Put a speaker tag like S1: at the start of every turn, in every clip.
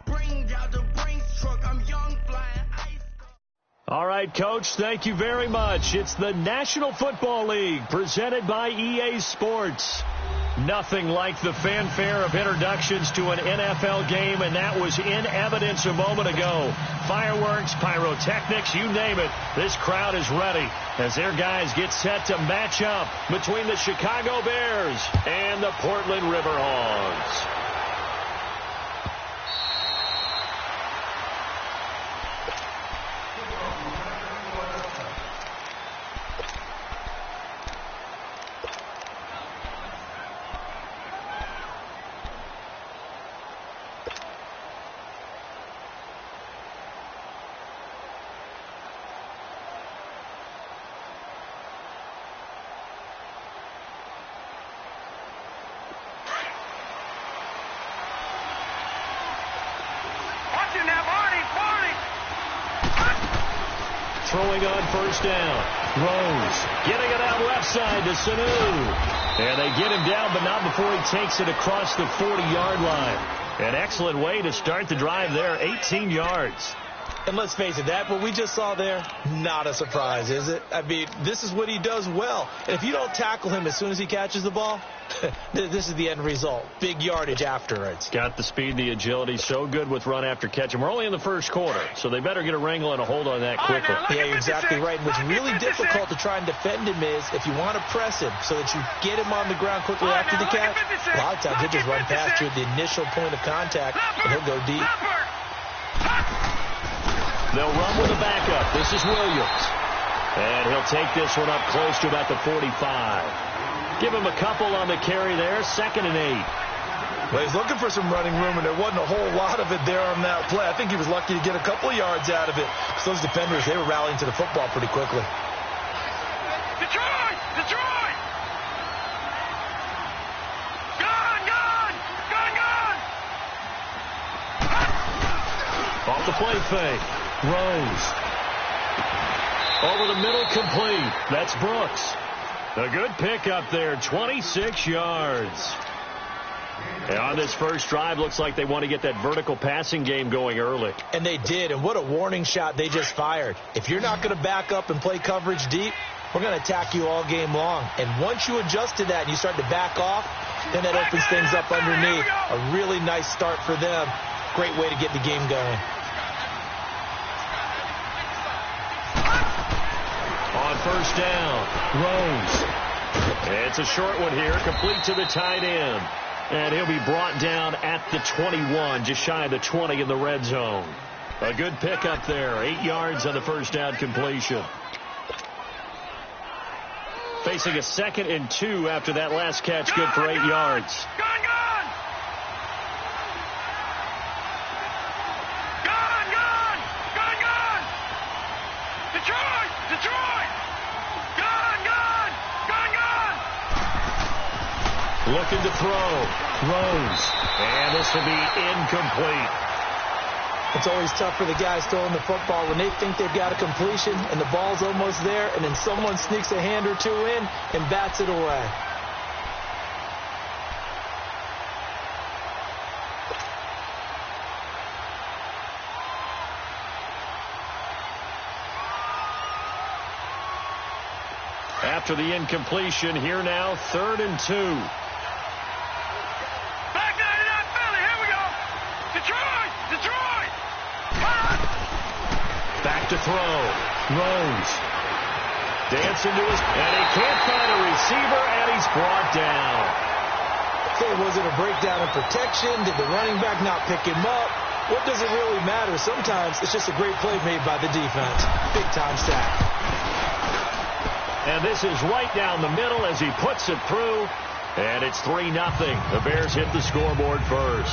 S1: Bring out the Brinks truck. I'm young, flying ice.
S2: All right, Coach, thank you very much. It's the National Football League presented by EA Sports. Nothing like the fanfare of introductions to an NFL game, and that was in evidence a moment ago. Fireworks, pyrotechnics, you name it. This crowd is ready as their guys get set to match up between the Chicago Bears and the Portland Riverhawks. Throwing on first down. Rose getting it out left side to Sanu. And they get him down, but not before he takes it across the 40-yard line. An excellent way to start the drive there, 18 yards.
S3: And let's face it, that what we just saw there, not a surprise, is it? I mean, this is what he does well. And if you don't tackle him as soon as he catches the ball, this is the end result. Big yardage afterwards.
S2: Got the speed, the agility, so good with run after catch. And we're only in the first quarter, so they better get a wrangle and a hold on that quickly.
S3: Yeah, you're exactly right. And what's really difficult to try and defend him is if you want to press him so that you get him on the ground quickly after the catch, a lot of times he'll just run past you at the initial point of contact, and he'll go deep.
S2: They'll run with a backup. This is Williams. And he'll take this one up close to about the 45. Give him a couple on the carry there. 2nd and 8.
S4: Well, he's looking for some running room, and there wasn't a whole lot of it there on that play. I think he was lucky to get a couple of yards out of it. Because those defenders, they were rallying to the football pretty quickly.
S5: Detroit! Detroit! Gone! Gone! Gone! Gone!
S2: Off the play fake. Rose. Over the middle, complete. That's Brooks. A good pickup there, 26 yards. And on this first drive, looks like they want to get that vertical passing game going early.
S3: And they did, and what a warning shot they just fired. If you're not going to back up and play coverage deep, we're going to attack you all game long. And once you adjust to that and you start to back off, then that opens things up underneath. A really nice start for them. Great way to get the game going.
S2: On first down, Rose. It's a short one here, complete to the tight end. And he'll be brought down at the 21, just shy of the 20 in the red zone. A good pickup there, 8 yards on the first down completion. Facing a 2nd and 2 after that last catch, good for 8 yards.
S5: Gone! Gone! Gone! Gone! Gone! Gone! Detroit! Detroit! Gone! Gone! Gone! Gone!
S2: Looking to throw. Rose. And this will be incomplete.
S3: It's always tough for the guys throwing the football when they think they've got a completion and the ball's almost there, and then someone sneaks a hand or two in and bats it away.
S2: After the incompletion, here now, 3rd and 2.
S5: Back 99 Philly, here we go! Detroit! Detroit!
S2: Back to throw. Rose. Dancing to his... And he can't find a receiver, and he's brought down.
S3: So was it a breakdown in protection? Did the running back not pick him up? What does it really matter? Sometimes it's just a great play made by the defense. Big-time sack.
S2: And this is right down the middle as he puts it through. And it's 3-0. The Bears hit the scoreboard first.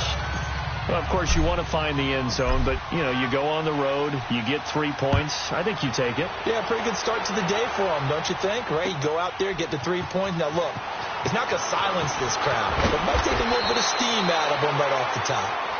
S2: Well, of course, you want to find the end zone, but, you know, you go on the road, you get 3 points. I think you take it.
S3: Yeah, pretty good start to the day for them, don't you think? Right? You go out there, get the 3 points. Now, look, it's not going to silence this crowd. It might take a little bit of steam out of them right off the top.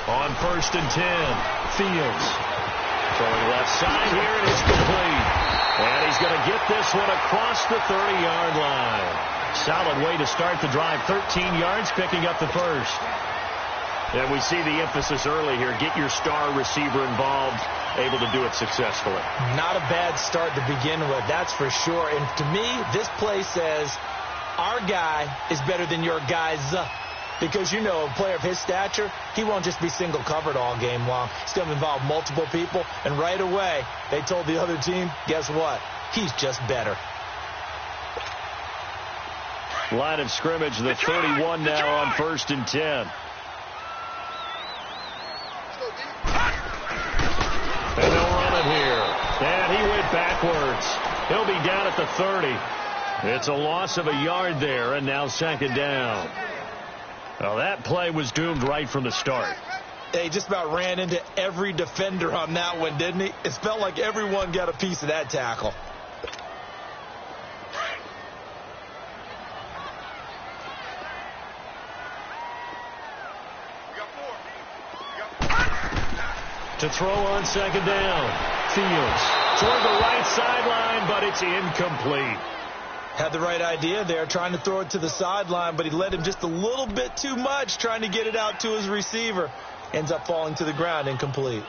S2: On 1st and 10, Fields. Throwing left side here, and it's complete. And he's going to get this one across the 30-yard line. Solid way to start the drive. 13 yards, picking up the first. And we see the emphasis early here. Get your star receiver involved, able to do it successfully.
S3: Not a bad start to begin with, that's for sure. And to me, this play says our guy is better than your guy's. Because, you know, a player of his stature, he won't just be single covered all game long. He's going to involve multiple people. And right away, they told the other team, guess what? He's just better.
S2: Line of scrimmage, the 31 now on 1st and 10. And they'll run it here. And he went backwards. He'll be down at the 30. It's a loss of a yard there, and now 2nd down. Well, that play was doomed right from the start.
S3: They just about ran into every defender on that one, didn't he? It felt like everyone got a piece of that tackle.
S2: To throw on 2nd down. Fields toward the right sideline, but it's incomplete.
S3: Had the right idea there, trying to throw it to the sideline, but he led him just a little bit too much, trying to get it out to his receiver. Ends up falling to the ground, incomplete.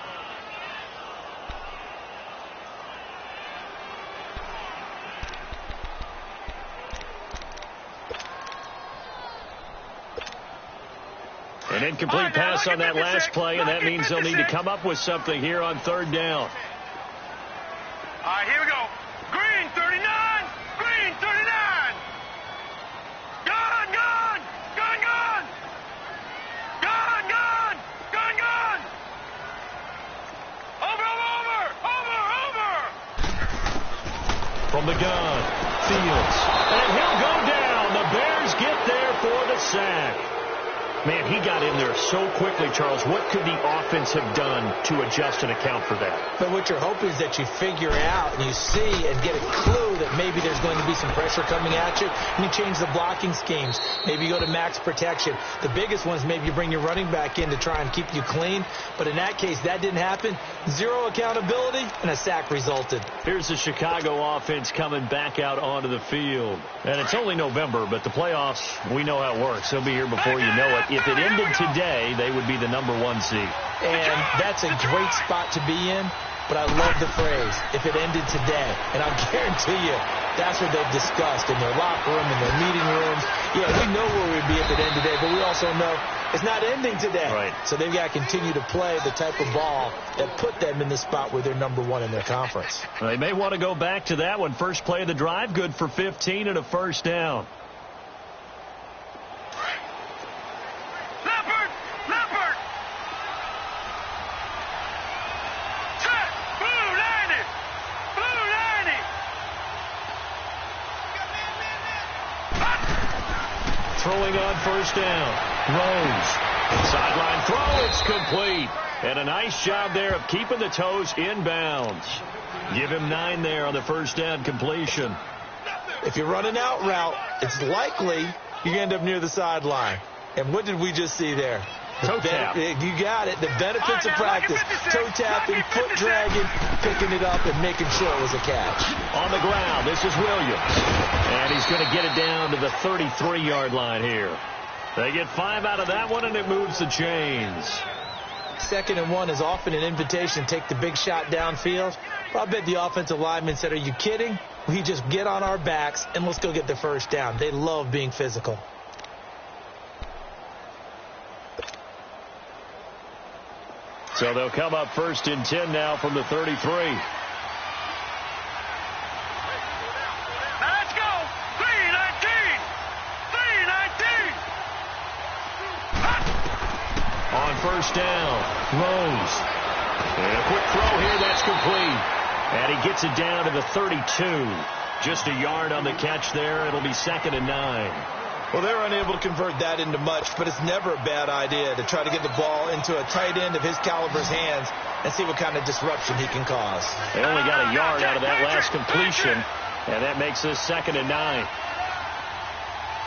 S2: An incomplete pass on that last play, and that means they'll need to come up with something here on 3rd down.
S5: All right, here we go. Green, 39. Green, 39. Gun, gun. Gun, gun. Gun, gun. Gun, gun. Over, over, over, over.
S2: From the gun, Fields. And he'll go down. The Bears get there for the sack. Man, he got in there so quickly, Charles. What could the offense have done to adjust and account for that?
S3: But what you're hoping is that you figure out and you see and get a clue that maybe there's going to be some pressure coming at you, and you change the blocking schemes. Maybe you go to max protection. The biggest one is maybe you bring your running back in to try and keep you clean. But in that case, that didn't happen. Zero accountability, and a sack resulted.
S2: Here's the Chicago offense coming back out onto the field. And it's only November, but the playoffs, we know how it works. They'll be here before you know it. If it ended today, they would be the #1 seed.
S3: And that's a great spot to be in, but I love the phrase, if it ended today. And I'll guarantee you, that's what they've discussed in their locker room, in their meeting rooms. Yeah, we know where we'd be if it ended today, but we also know it's not ending today.
S2: Right.
S3: So they've got to continue to play the type of ball that put them in the spot where they're #1 in their conference.
S2: They may want to go back to that one. First play of the drive, good for 15 and a 1st down. Throwing on 1st down. Rose. Sideline throw. It's complete. And a nice job there of keeping the toes inbounds. Give him 9 there on the 1st down completion.
S3: If you run an out route, it's likely you're going to end up near the sideline. And what did we just see there?
S2: Toe tap.
S3: You got it. The benefits of practice. Toe tapping, foot dragging, picking it up, and making sure it was a catch.
S2: On the ground, this is Williams. And he's going to get it down to the 33-yard line here. They get 5 out of that one, and it moves the chains.
S3: 2nd and 1 is often an invitation to take the big shot downfield. Well, I bet the offensive lineman said, are you kidding? We just get on our backs, and let's go get the 1st down. They love being physical.
S2: So they'll come up 1st and 10 now from the 33.
S5: Let's go. 319. 319.
S2: On 1st down, Rose. And a quick throw here, that's complete. And he gets it down to the 32. Just a yard on the catch there. It'll be 2nd and 9.
S3: Well, they were unable to convert that into much, but it's never a bad idea to try to get the ball into a tight end of his caliber's hands and see what kind of disruption he can cause.
S2: They only got a yard out of that last completion, and that makes this 2nd and 9.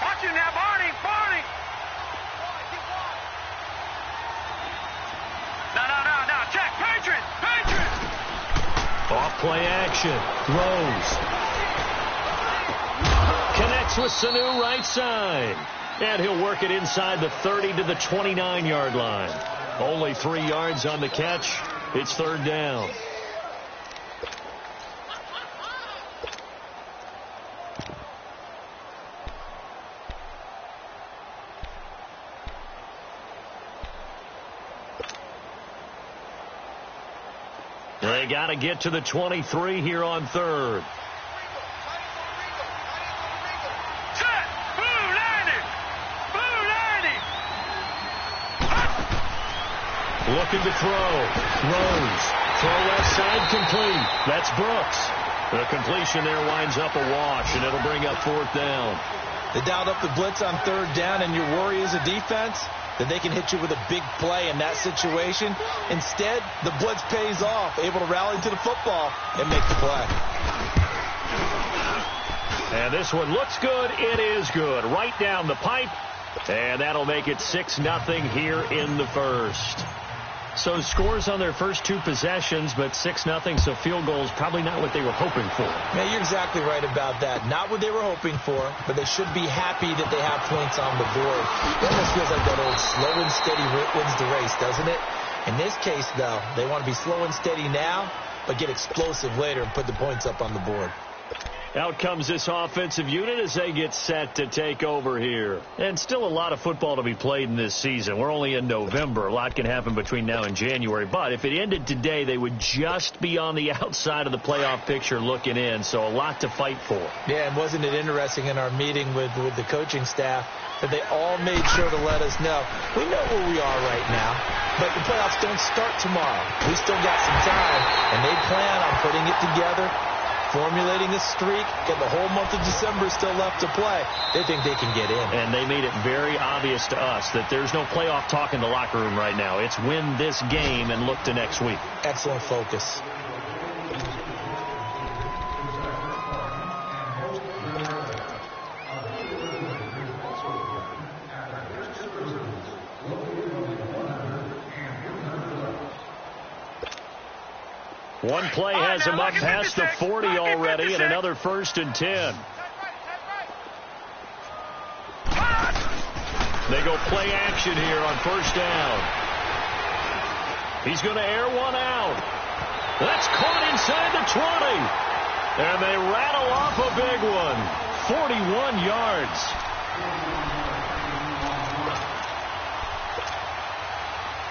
S5: Watch you now, Barney. Barney.
S2: Play action. Throws. Connects with Sanu right side. And he'll work it inside the 30 to the 29-yard line. Only 3 yards on the catch. It's third down. They got to get to the 23 here on third. Looking to throw. Throws. Throw left side complete. That's Brooks. The completion there winds up a wash, and it'll bring up fourth down.
S3: They dialed up the blitz on third down, and your worry as a defense that they can hit you with a big play in that situation. Instead, the blitz pays off, able to rally to the football and make the play.
S2: And this one looks good. It is good. Right down the pipe. And that'll make it 6-0 here in the first. So scores on their first 2 possessions, but 6-0, so field goals probably not what they were hoping for.
S3: Man, you're exactly right about that. Not what they were hoping for, but they should be happy that they have points on the board. It almost feels like that old slow and steady wins the race, doesn't it? In this case, though, they want to be slow and steady now, but get explosive later and put the points up on the board.
S2: Out comes this offensive unit as they get set to take over here. And still a lot of football to be played in this season. We're only in November. A lot can happen between now and January. But if it ended today, they would just be on the outside of the playoff picture looking in. So a lot to fight for.
S3: Yeah, and wasn't it interesting in our meeting with the coaching staff that they all made sure to let us know, we know where we are right now, but the playoffs don't start tomorrow. We still got some time, and they plan on putting it together, formulating a streak, and the whole month of December still left to play. They think they can get in.
S2: And they made it very obvious to us that there's no playoff talk in the locker room right now. It's win this game and look to next week.
S3: Excellent focus.
S2: One play has him up past the 40 already, and another 1st and 10. They go play action here on 1st down. He's going to air one out. That's caught inside the 20. And they rattle off a big one. 41 yards.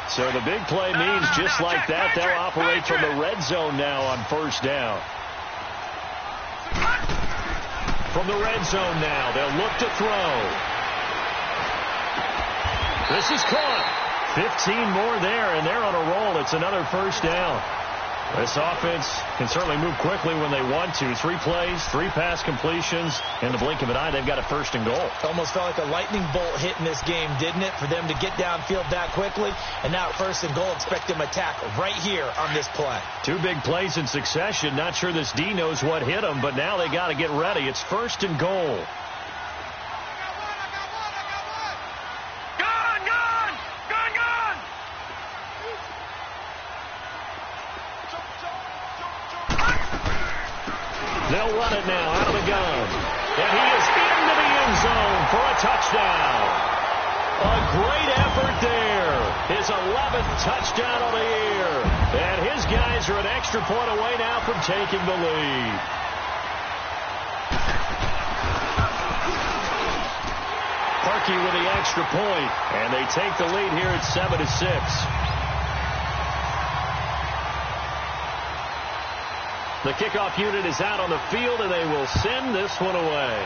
S2: So the big play means just like that, they'll operate from the red zone now on 1st down. From the red zone now, they'll look to throw. This is caught. 15 more there, and they're on a roll. It's another 1st down. This offense can certainly move quickly when they want to. 3 plays, 3 pass completions. In the blink of an eye, they've got a 1st and goal.
S3: Almost felt like a lightning bolt hit in this game, didn't it? For them to get downfield that quickly. And now 1st and goal, expect them to attack right here on this play.
S2: 2 big plays in succession. Not sure this D knows what hit them, but now they got to get ready. It's 1st and goal. They'll run it now out of the gun. And he is into the end zone for a touchdown. A great effort there. His 11th touchdown of the year. And his guys are an extra point away now from taking the lead. Parkey with the extra point. And they take the lead here at 7-6. The kickoff unit is out on the field, and they will send this one away.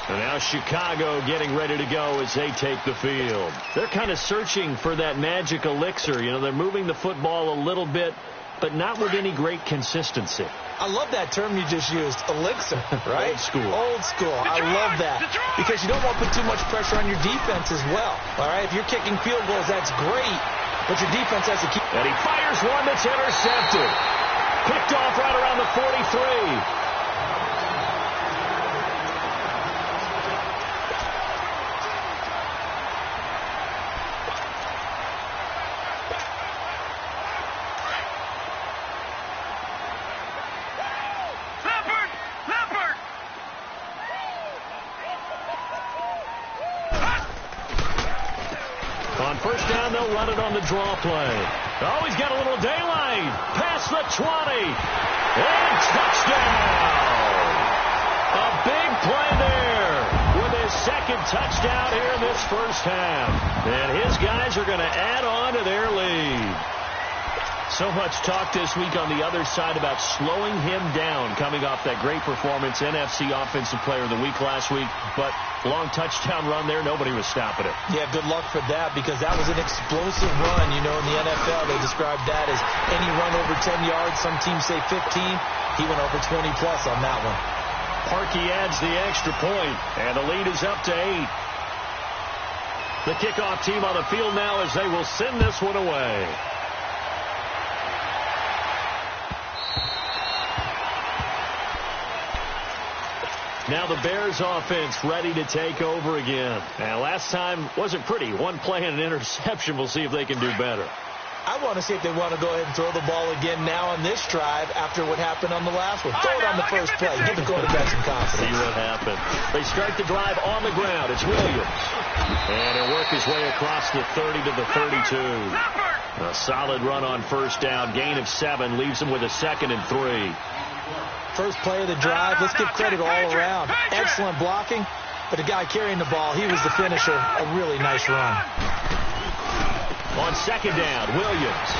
S2: And now Chicago getting ready to go as they take the field. They're kind of searching for that magic elixir. You know, they're moving the football a little bit, but not with any great consistency.
S3: I love that term you just used, elixir, right?
S2: Old school.
S3: Old school. I love that. Because you don't want to put too much pressure on your defense as well. All right, if you're kicking field goals, that's great, but your defense has to keep.
S2: And he fires one that's intercepted. Picked off right around the 43. first down, they'll run it on the draw play. Oh, he's got a little daylight. Past the 20. And touchdown. A big play there with his second touchdown here in this first half. And his guys are going to add on to their lead. So much talk this week on the other side about slowing him down coming off that great performance, NFC Offensive Player of the Week last week. But long touchdown run there, nobody was stopping it.
S3: Yeah, good luck for that because that was an explosive run. You know, in the NFL, they described that as any run over 10 yards. Some teams say 15. He went over 20-plus on that one.
S2: Parkey adds the extra point, and the lead is up to 8. The kickoff team on the field now as they will send this one away. Now the Bears offense ready to take over again. Now last time wasn't pretty. One play and an interception. We'll see if they can do better.
S3: I want to see if they want to go ahead and throw the ball again now on this drive after what happened on the last one. Throw it on the first play. Give the quarterback some confidence.
S2: See what happened. They start the drive on the ground. It's Williams. And he'll work his way across the 30 to the 32. A solid run on first down. Gain of 7 leaves him with a 2nd and 3.
S3: First play of the drive. Let's give credit all around. Excellent blocking. But the guy carrying the ball, he was the finisher. A really nice run.
S2: On second down, Williams.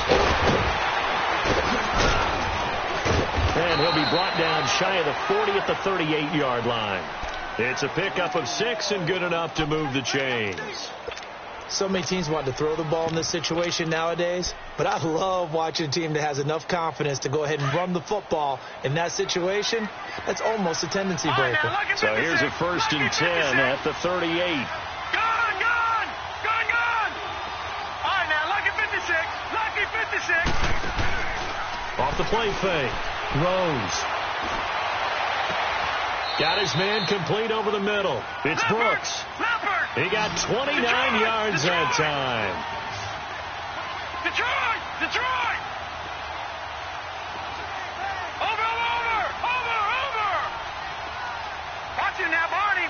S2: And he'll be brought down shy of the 40 at the 38-yard line. It's a pickup of 6 and good enough to move the chains.
S3: So many teams want to throw the ball in this situation nowadays, but I love watching a team that has enough confidence to go ahead and run the football in that situation. That's almost a tendency breaker.
S2: So here's a 1st and 10 at the 38.
S5: Gone! All right, now, lucky 56. Lucky 56.
S2: Off the play fake. Rose. Got his man complete over the middle. It's Brooks. He got 29 yards that time.
S5: Detroit! Over! Watch him now, Barney!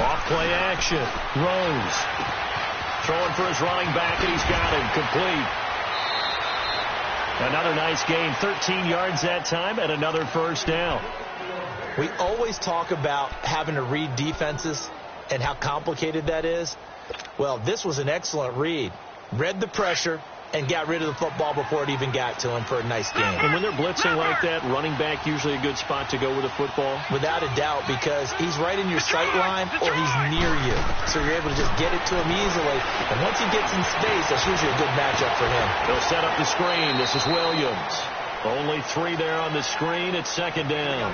S2: Off play action. Rose. Throwing for his running back, and he's got him complete. Another nice gain, 13 yards that time, and another first down.
S3: We always talk about having to read defenses and how complicated that is. Well, this was an excellent read. Read the pressure and got rid of the football before it even got to him for a nice game.
S2: And when they're blitzing like that, running back usually a good spot to go with the football?
S3: Without a doubt, because he's right in your sight line or he's near you. So you're able to just get it to him easily. And once he gets in space, that's usually a good matchup for him.
S2: They'll set up the screen. This is Williams. Only 3 there on the screen. It's 2nd down.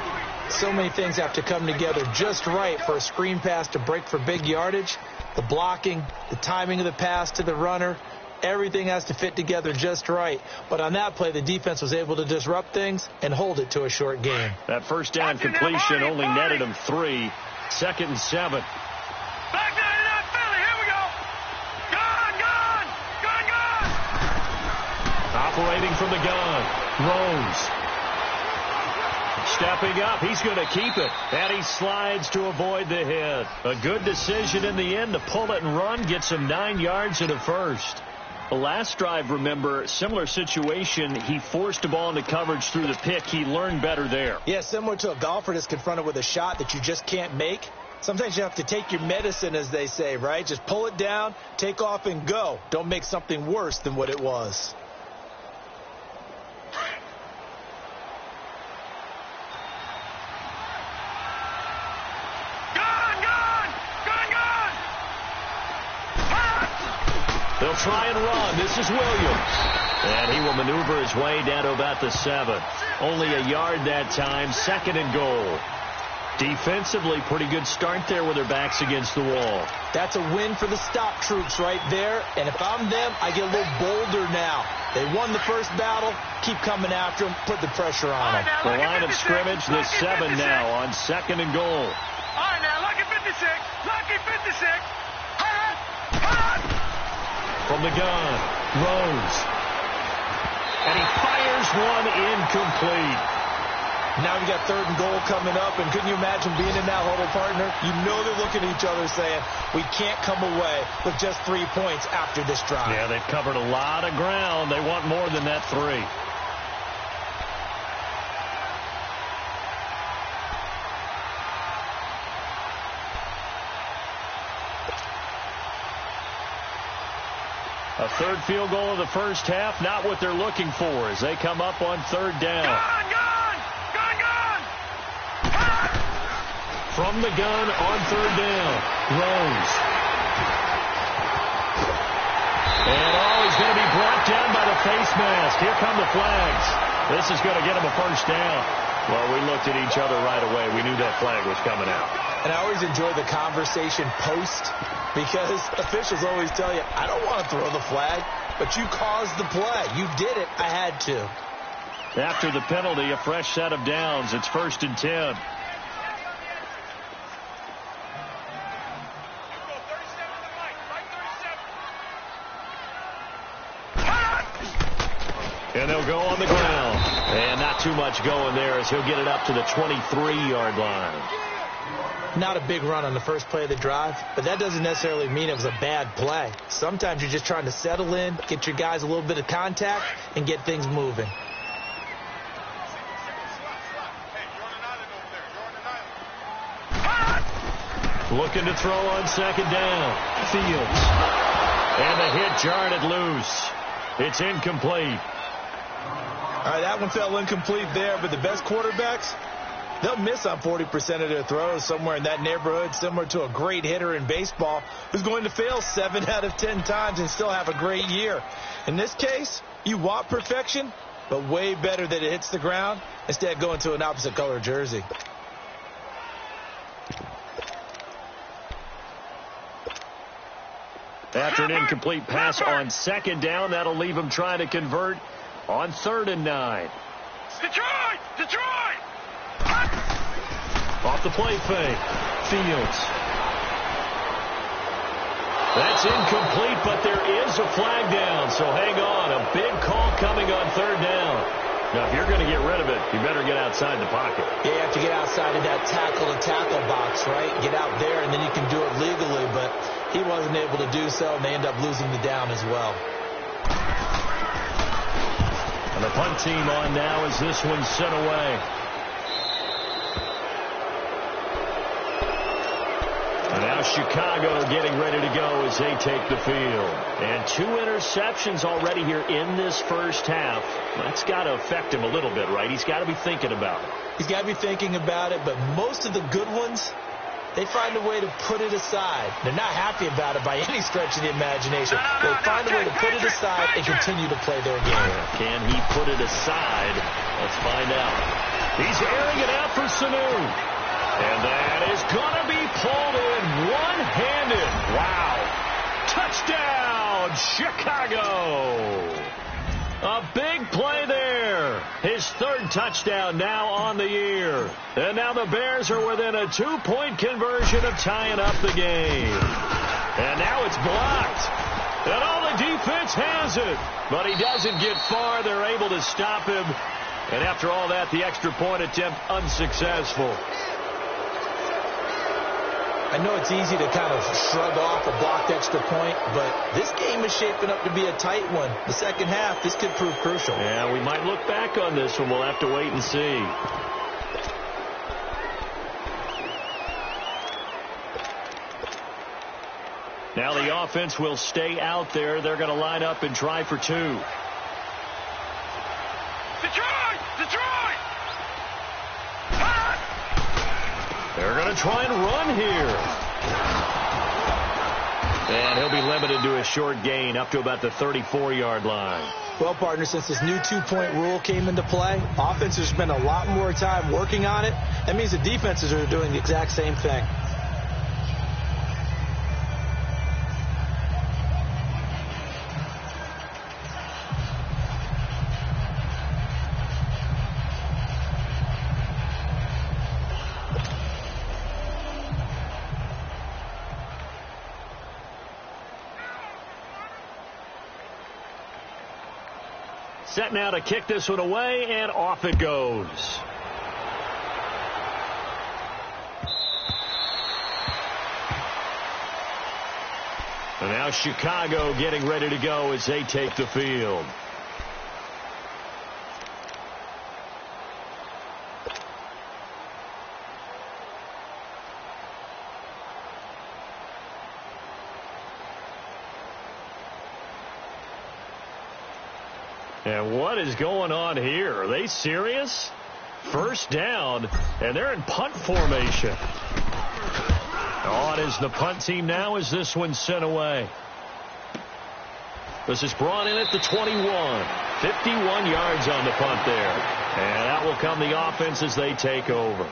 S3: So many things have to come together just right for a screen pass to break for big yardage. The blocking, the timing of the pass to the runner, everything has to fit together just right. But on that play, the defense was able to disrupt things and hold it to a short game.
S2: That first down completion only netted him 3. 2nd and 7.
S5: Back down to that Philly. Here we go. Gone.
S2: Operating from the gun. Rose. Stepping up, he's going to keep it. And he slides to avoid the hit. A good decision in the end to pull it and run. Gets him 9 yards and a first. The last drive, remember, similar situation. He forced a ball into coverage through the pick. He learned better there.
S3: Yeah, similar to a golfer that's confronted with a shot that you just can't make. Sometimes you have to take your medicine, as they say, right? Just pull it down, take off, and go. Don't make something worse than what it was.
S2: They'll try and run. This is Williams. And he will maneuver his way down to about the 7. Only a yard that time. 2nd and goal. Defensively, pretty good start there with their backs against the wall.
S3: That's a win for the stop troops right there. And if I'm them, I get a little bolder now. They won the first battle. Keep coming after them. Put the pressure on them.
S2: The line of scrimmage, the 7 now on 2nd and goal.
S5: All right, now, lucky 56. Lucky 56.
S2: From the gun, Rose. And he fires one incomplete.
S3: Now we got 3rd and goal coming up, and couldn't you imagine being in that huddle, partner? You know they're looking at each other saying, we can't come away with just 3 points after this drive.
S2: Yeah, they've covered a lot of ground. They want more than that 3. A 3rd field goal of the first half, not what they're looking for as they come up on 3rd down.
S5: Gun!
S2: From the gun on 3rd down, Rose. And he's going to be brought down by the face mask. Here come the flags. This is going to get him a first down. Well, we looked at each other right away. We knew that flag was coming out.
S3: And I always enjoy the conversation post because officials always tell you, I don't want to throw the flag, but you caused the play. You did it. I had to.
S2: After the penalty, a fresh set of downs. It's 1st and 10. And they'll go on the ground. And not too much going there as he'll get it up to the 23-yard line.
S3: Not a big run on the first play of the drive, but that doesn't necessarily mean it was a bad play. Sometimes you're just trying to settle in, get your guys a little bit of contact, and get things moving.
S2: Looking to throw on 2nd down. Fields. And the hit jarred it loose. It's incomplete.
S4: All right, that one fell incomplete there, but the best quarterbacks, they'll miss on 40% of their throws, somewhere in that neighborhood, similar to a great hitter in baseball who's going to fail 7 out of 10 times and still have a great year. In this case, you want perfection, but way better that it hits the ground instead of going to an opposite color jersey.
S2: After an incomplete pass on 2nd down, that'll leave him trying to convert on 3rd and 9.
S5: Detroit! Detroit!
S2: Off the play fake. Fields. That's incomplete, but there is a flag down, so hang on. A big call coming on 3rd down. Now, if you're going to get rid of it, you better get outside the pocket.
S3: Yeah, you have to get outside of that tackle-to-tackle box, right? Get out there, and then you can do it legally, but he wasn't able to do so, and they end up losing the down as well.
S2: And the punt team on now as this one's sent away. And now Chicago getting ready to go as they take the field. And 2 interceptions already here in this first half. That's got to affect him a little bit, right? He's got to be thinking about it.
S3: He's got to be thinking about it, but most of the good ones, they find a way to put it aside. They're not happy about it by any stretch of the imagination. They find a way to put it aside and continue to play their game.
S2: Can he put it aside? Let's find out. He's airing it out for Sanu. And that is going to be pulled in one-handed. Wow. Touchdown, Chicago. A big play there. His 3rd touchdown now on the year. And now the Bears are within a 2-point conversion of tying up the game. And now it's blocked. And all the defense has it. But he doesn't get far. They're able to stop him. And after all that, the extra point attempt unsuccessful.
S3: I know it's easy to kind of shrug off a blocked extra point, but this game is shaping up to be a tight one. The second half, this could prove crucial.
S2: Yeah, we might look back on this one. We'll have to wait and see. Now the offense will stay out there. They're going to line up and try for 2.
S5: Detroit! Detroit!
S2: They're going to try and run here. And he'll be limited to a short gain up to about the 34-yard line.
S3: Well, partner, since this new 2-point rule came into play, offenses spend a lot more time working on it. That means the defenses are doing the exact same thing.
S2: Set now to kick this one away, and off it goes. And now Chicago getting ready to go as they take the field. And what is going on here? Are they serious? First down, and they're in punt formation. On is the punt team now as this one's sent away. This is brought in at the 21. 51 yards on the punt there. And out will come the offense as they take over.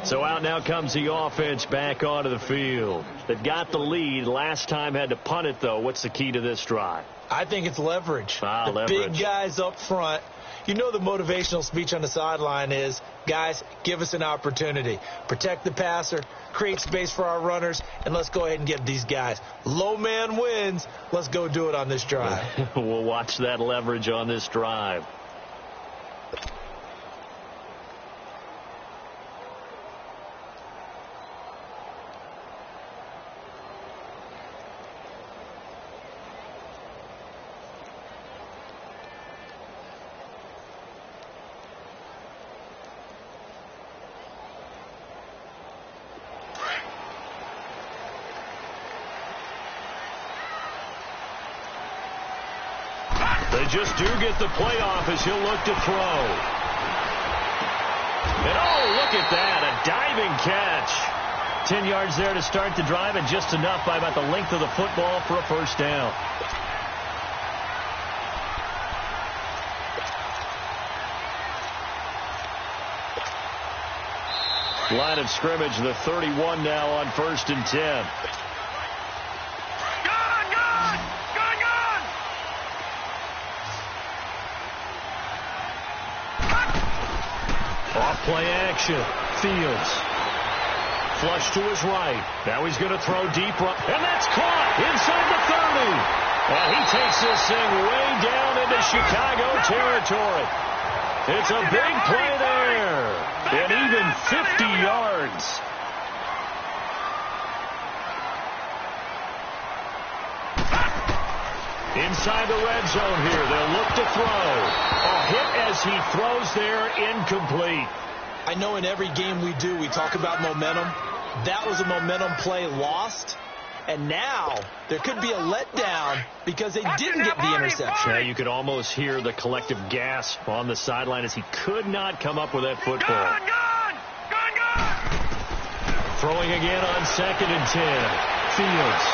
S2: So out now comes the offense back onto the field. They've got the lead. Last time had to punt it, though. What's the key to this drive?
S3: I think it's leverage. The
S2: leverage.
S3: Big guys up front. You know the motivational speech on the sideline is, guys, give us an opportunity. Protect the passer, create space for our runners, and let's go ahead and get these guys. Low man wins. Let's go do it on this drive.
S2: We'll watch that leverage on this drive. They just do get the playoff as he'll look to throw. And oh, look at that, a diving catch. 10 yards there to start the drive, and just enough by about the length of the football for a first down. Line of scrimmage, the 31 now on 1st and 10. Play action. Fields. Flush to his right. Now he's going to throw deep. And that's caught inside the 30. And he takes this thing way down into Chicago territory. It's a big play there. And even 50 yards. Inside the red zone here. They'll look to throw. A hit as he throws there, incomplete.
S3: I know in every game we do, we talk about momentum. That was a momentum play lost. And now there could be a letdown because they didn't get the interception.
S2: Yeah, you could almost hear the collective gasp on the sideline as he could not come up with that football. Throwing again on 2nd and 10. Fields.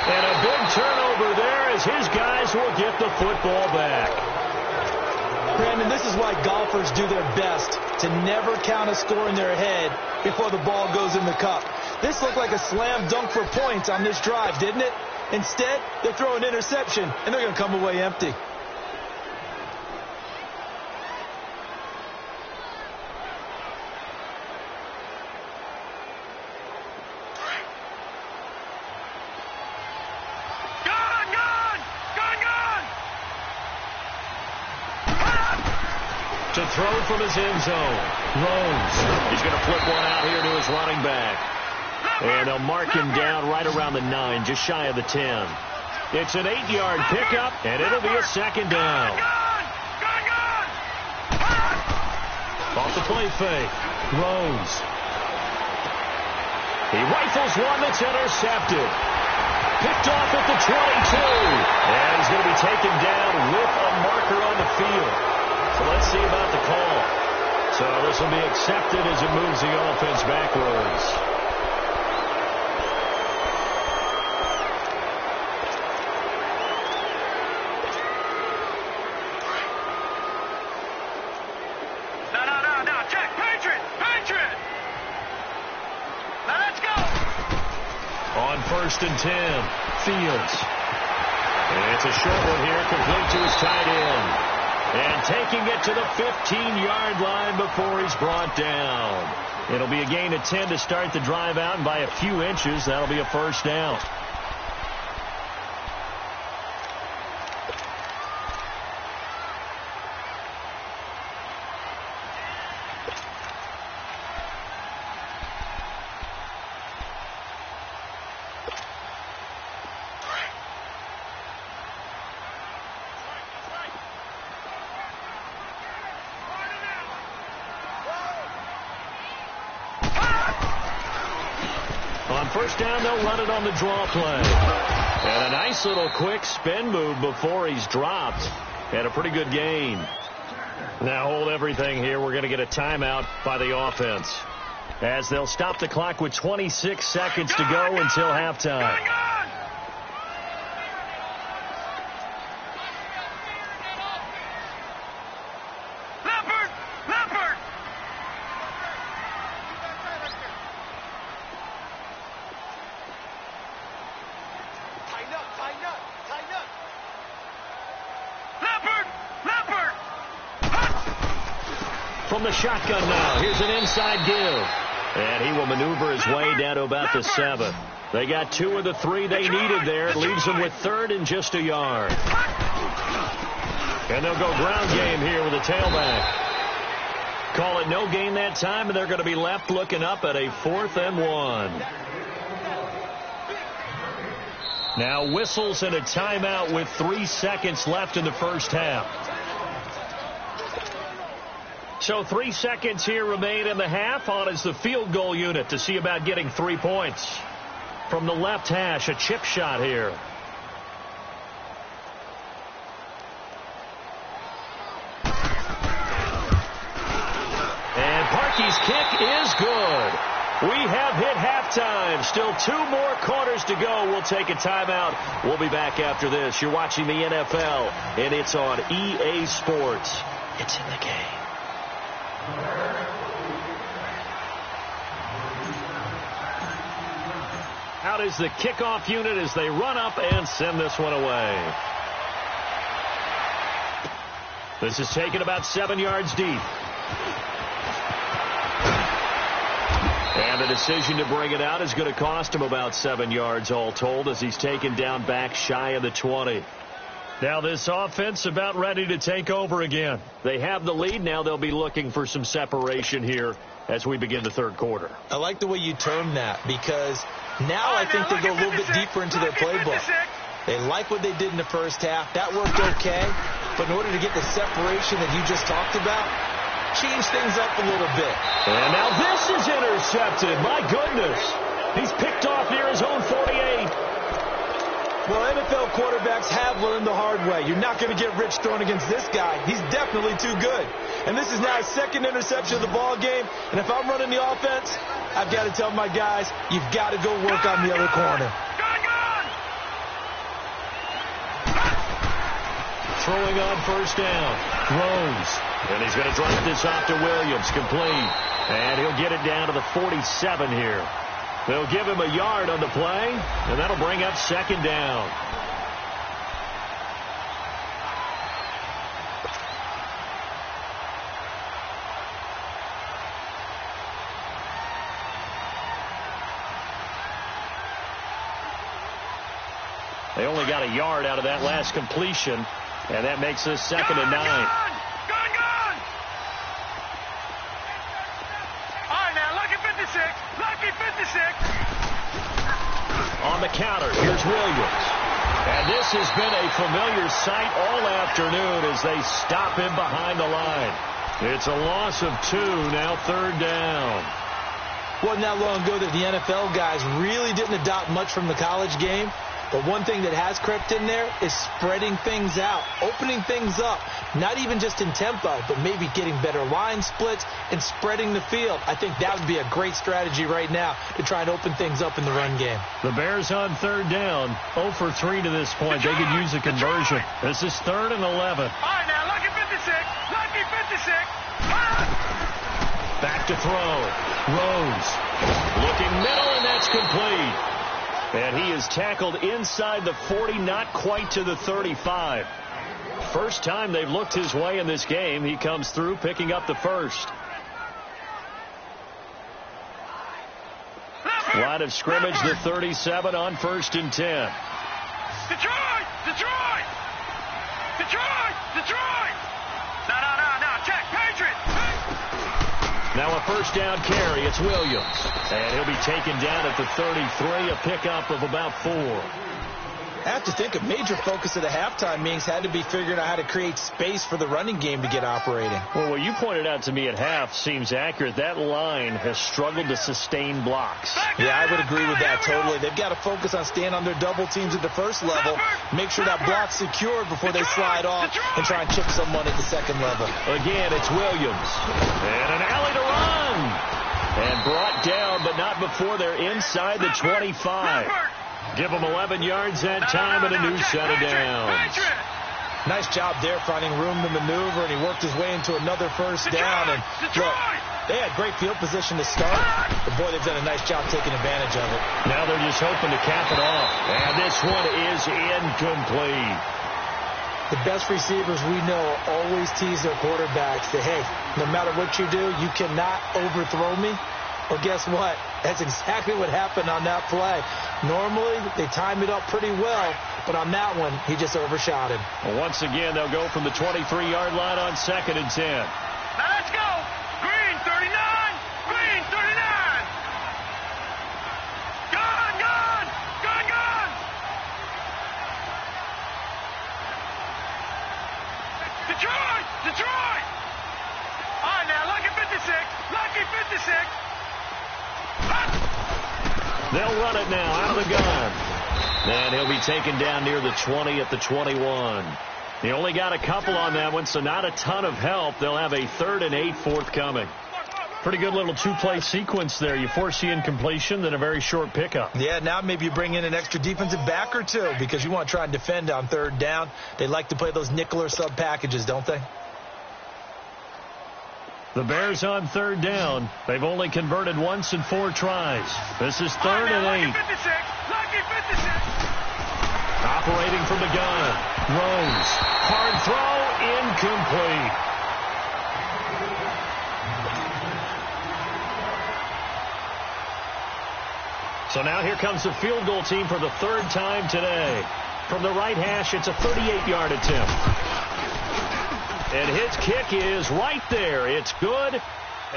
S2: And a big turnover there as his guys will get the football back.
S3: Brandon, this is why golfers do their best to never count a score in their head before the ball goes in the cup. This looked like a slam dunk for points on this drive, didn't it? Instead, they throw an interception, and they're going to come away empty.
S2: To throw from his end zone. Rose. He's going to flip one out here to his running back. And they'll mark him down right around the 9, just shy of the 10. It's an 8-yard pickup, and it'll be a 2nd down. Off the play fake. Rose. He rifles one that's intercepted. Picked off at the 22. And he's going to be taken down with a marker on the field. So let's see about the call. So this will be accepted as it moves the offense backwards.
S5: No, check, Patriot. Now let's go.
S2: On 1st and 10, Fields. And it's a short one here, complete to his tight end. And taking it to the 15-yard line before he's brought down. It'll be a gain of 10 to start the drive out, and by a few inches, that'll be a first down. On first down, they'll run it on the draw play. And a nice little quick spin move before he's dropped. And a pretty good gain. Now hold everything here. We're going to get a timeout by the offense, as they'll stop the clock with 26 seconds to go until halftime. From the shotgun now, here's an inside give. And he will maneuver his way down to about the 7. They got 2 of the 3 they needed there. It leaves them with 3rd and just a yard. And they'll go ground game here with a tailback. Call it no gain that time, and they're going to be left looking up at a 4th and 1. Now whistles and a timeout with 3 seconds left in the first half. So 3 seconds here remain in the half. On is the field goal unit to see about getting 3 points. From the left hash, a chip shot here. And Parkey's kick is good. We have hit halftime. Still 2 more quarters to go. We'll take a timeout. We'll be back after this. You're watching the NFL, and it's on EA Sports. It's in the game. Out is the kickoff unit as they run up and send this one away. This is taken about 7 yards deep. And the decision to bring it out is going to cost him about 7 yards all told, as he's taken down back shy of the 20. Now this offense about ready to take over again. They have the lead. Now they'll be looking for some separation here as we begin the third quarter.
S3: I like the way you term that, because now I think they go a little bit deeper into their playbook. They like what they did in the first half. That worked okay. But in order to get the separation that you just talked about, change things up a little bit.
S2: And now this is intercepted. My goodness. He's picked off near his own 48.
S3: Well, NFL quarterbacks have learned the hard way. You're not going to get rich throwing against this guy. He's definitely too good. And this is now his 2nd interception of the ball game. And if I'm running the offense, I've got to tell my guys, you've got to go work on the other corner.
S2: Throwing on first down. Throws. And he's going to drop this off to Williams. Complete. And he'll get it down to the 47 here. They'll give him a yard on the play, and that'll bring up 2nd down. They only got a yard out of that last completion, and that makes this 2nd and 9. On the counter, here's Williams. And this has been a familiar sight all afternoon as they stop him behind the line. It's a loss of 2, now 3rd down.
S3: Wasn't that long ago that the NFL guys really didn't adopt much from the college game. But one thing that has crept in there is spreading things out, opening things up, not even just in tempo, but maybe getting better line splits and spreading the field. I think that would be a great strategy right now to try and open things up in the run game.
S2: The Bears on 3rd down, 0 for 3 to this point. They could use a conversion. This is 3rd and 11.
S5: All right, now, lucky 56, lucky 56.
S2: Back to throw. Rose. Looking middle, and that's complete. And he is tackled inside the 40, not quite to the 35. First time they've looked his way in this game. He comes through, picking up the first. Line of scrimmage, the 37 on 1st and 10.
S5: Detroit! Detroit! Detroit! Detroit! No, check, Patriot!
S2: Now a first down carry. It's Williams. And he'll be taken down at the 33, a pickup of about 4.
S3: I have to think a major focus of the halftime meetings had to be figuring out how to create space for the running game to get operating.
S2: Well, what you pointed out to me at half seems accurate. That line has struggled to sustain blocks.
S3: Yeah, I would agree with that totally. They've got to focus on staying on their double teams at the first level, make sure that block's secured before they slide off and try and chip someone at the second level.
S2: Again, it's Williams. And an alley to run. And brought down, but not before they're inside the 25. Give them 11 yards that time and a new set of downs.
S3: Nice job there finding room to maneuver, and he worked his way into another first down. And look, they had great field position to start, but boy, they've done a nice job taking advantage of it.
S2: Now they're just hoping to cap it off. And this one is incomplete.
S3: The best receivers we know always tease their quarterbacks that, hey, no matter what you do, you cannot overthrow me. Well, guess what? That's exactly what happened on that play. Normally, they time it up pretty well, but on that one, he just overshot him.
S2: Well, once again, they'll go from the 23-yard line on 2nd and 10.
S5: Now let's go. Green 39. Green 39. Gone, gone. Gone, gone. Detroit. Detroit. All right, now, lucky 56. Lucky 56.
S2: They'll run it now out of the gun. And he'll be taken down near the 20 at the 21. He only got a couple on that one, so not a ton of help. They'll have a 3rd and 8 forthcoming. Pretty good little two-play sequence there. You force the incompletion, then a very short pickup.
S3: Yeah, now maybe you bring in an extra defensive back or two because you want to try and defend on 3rd down. They like to play those nickel or sub packages, don't they?
S2: The Bears on 3rd down. They've only converted once in 4 tries. This is 3rd and 8.
S5: Lucky 56. Lucky 56.
S2: Operating from the gun. Rose. Hard throw. Incomplete. So now here comes the field goal team for the 3rd time today. From the right hash, it's a 38-yard attempt. And his kick is right there. It's good.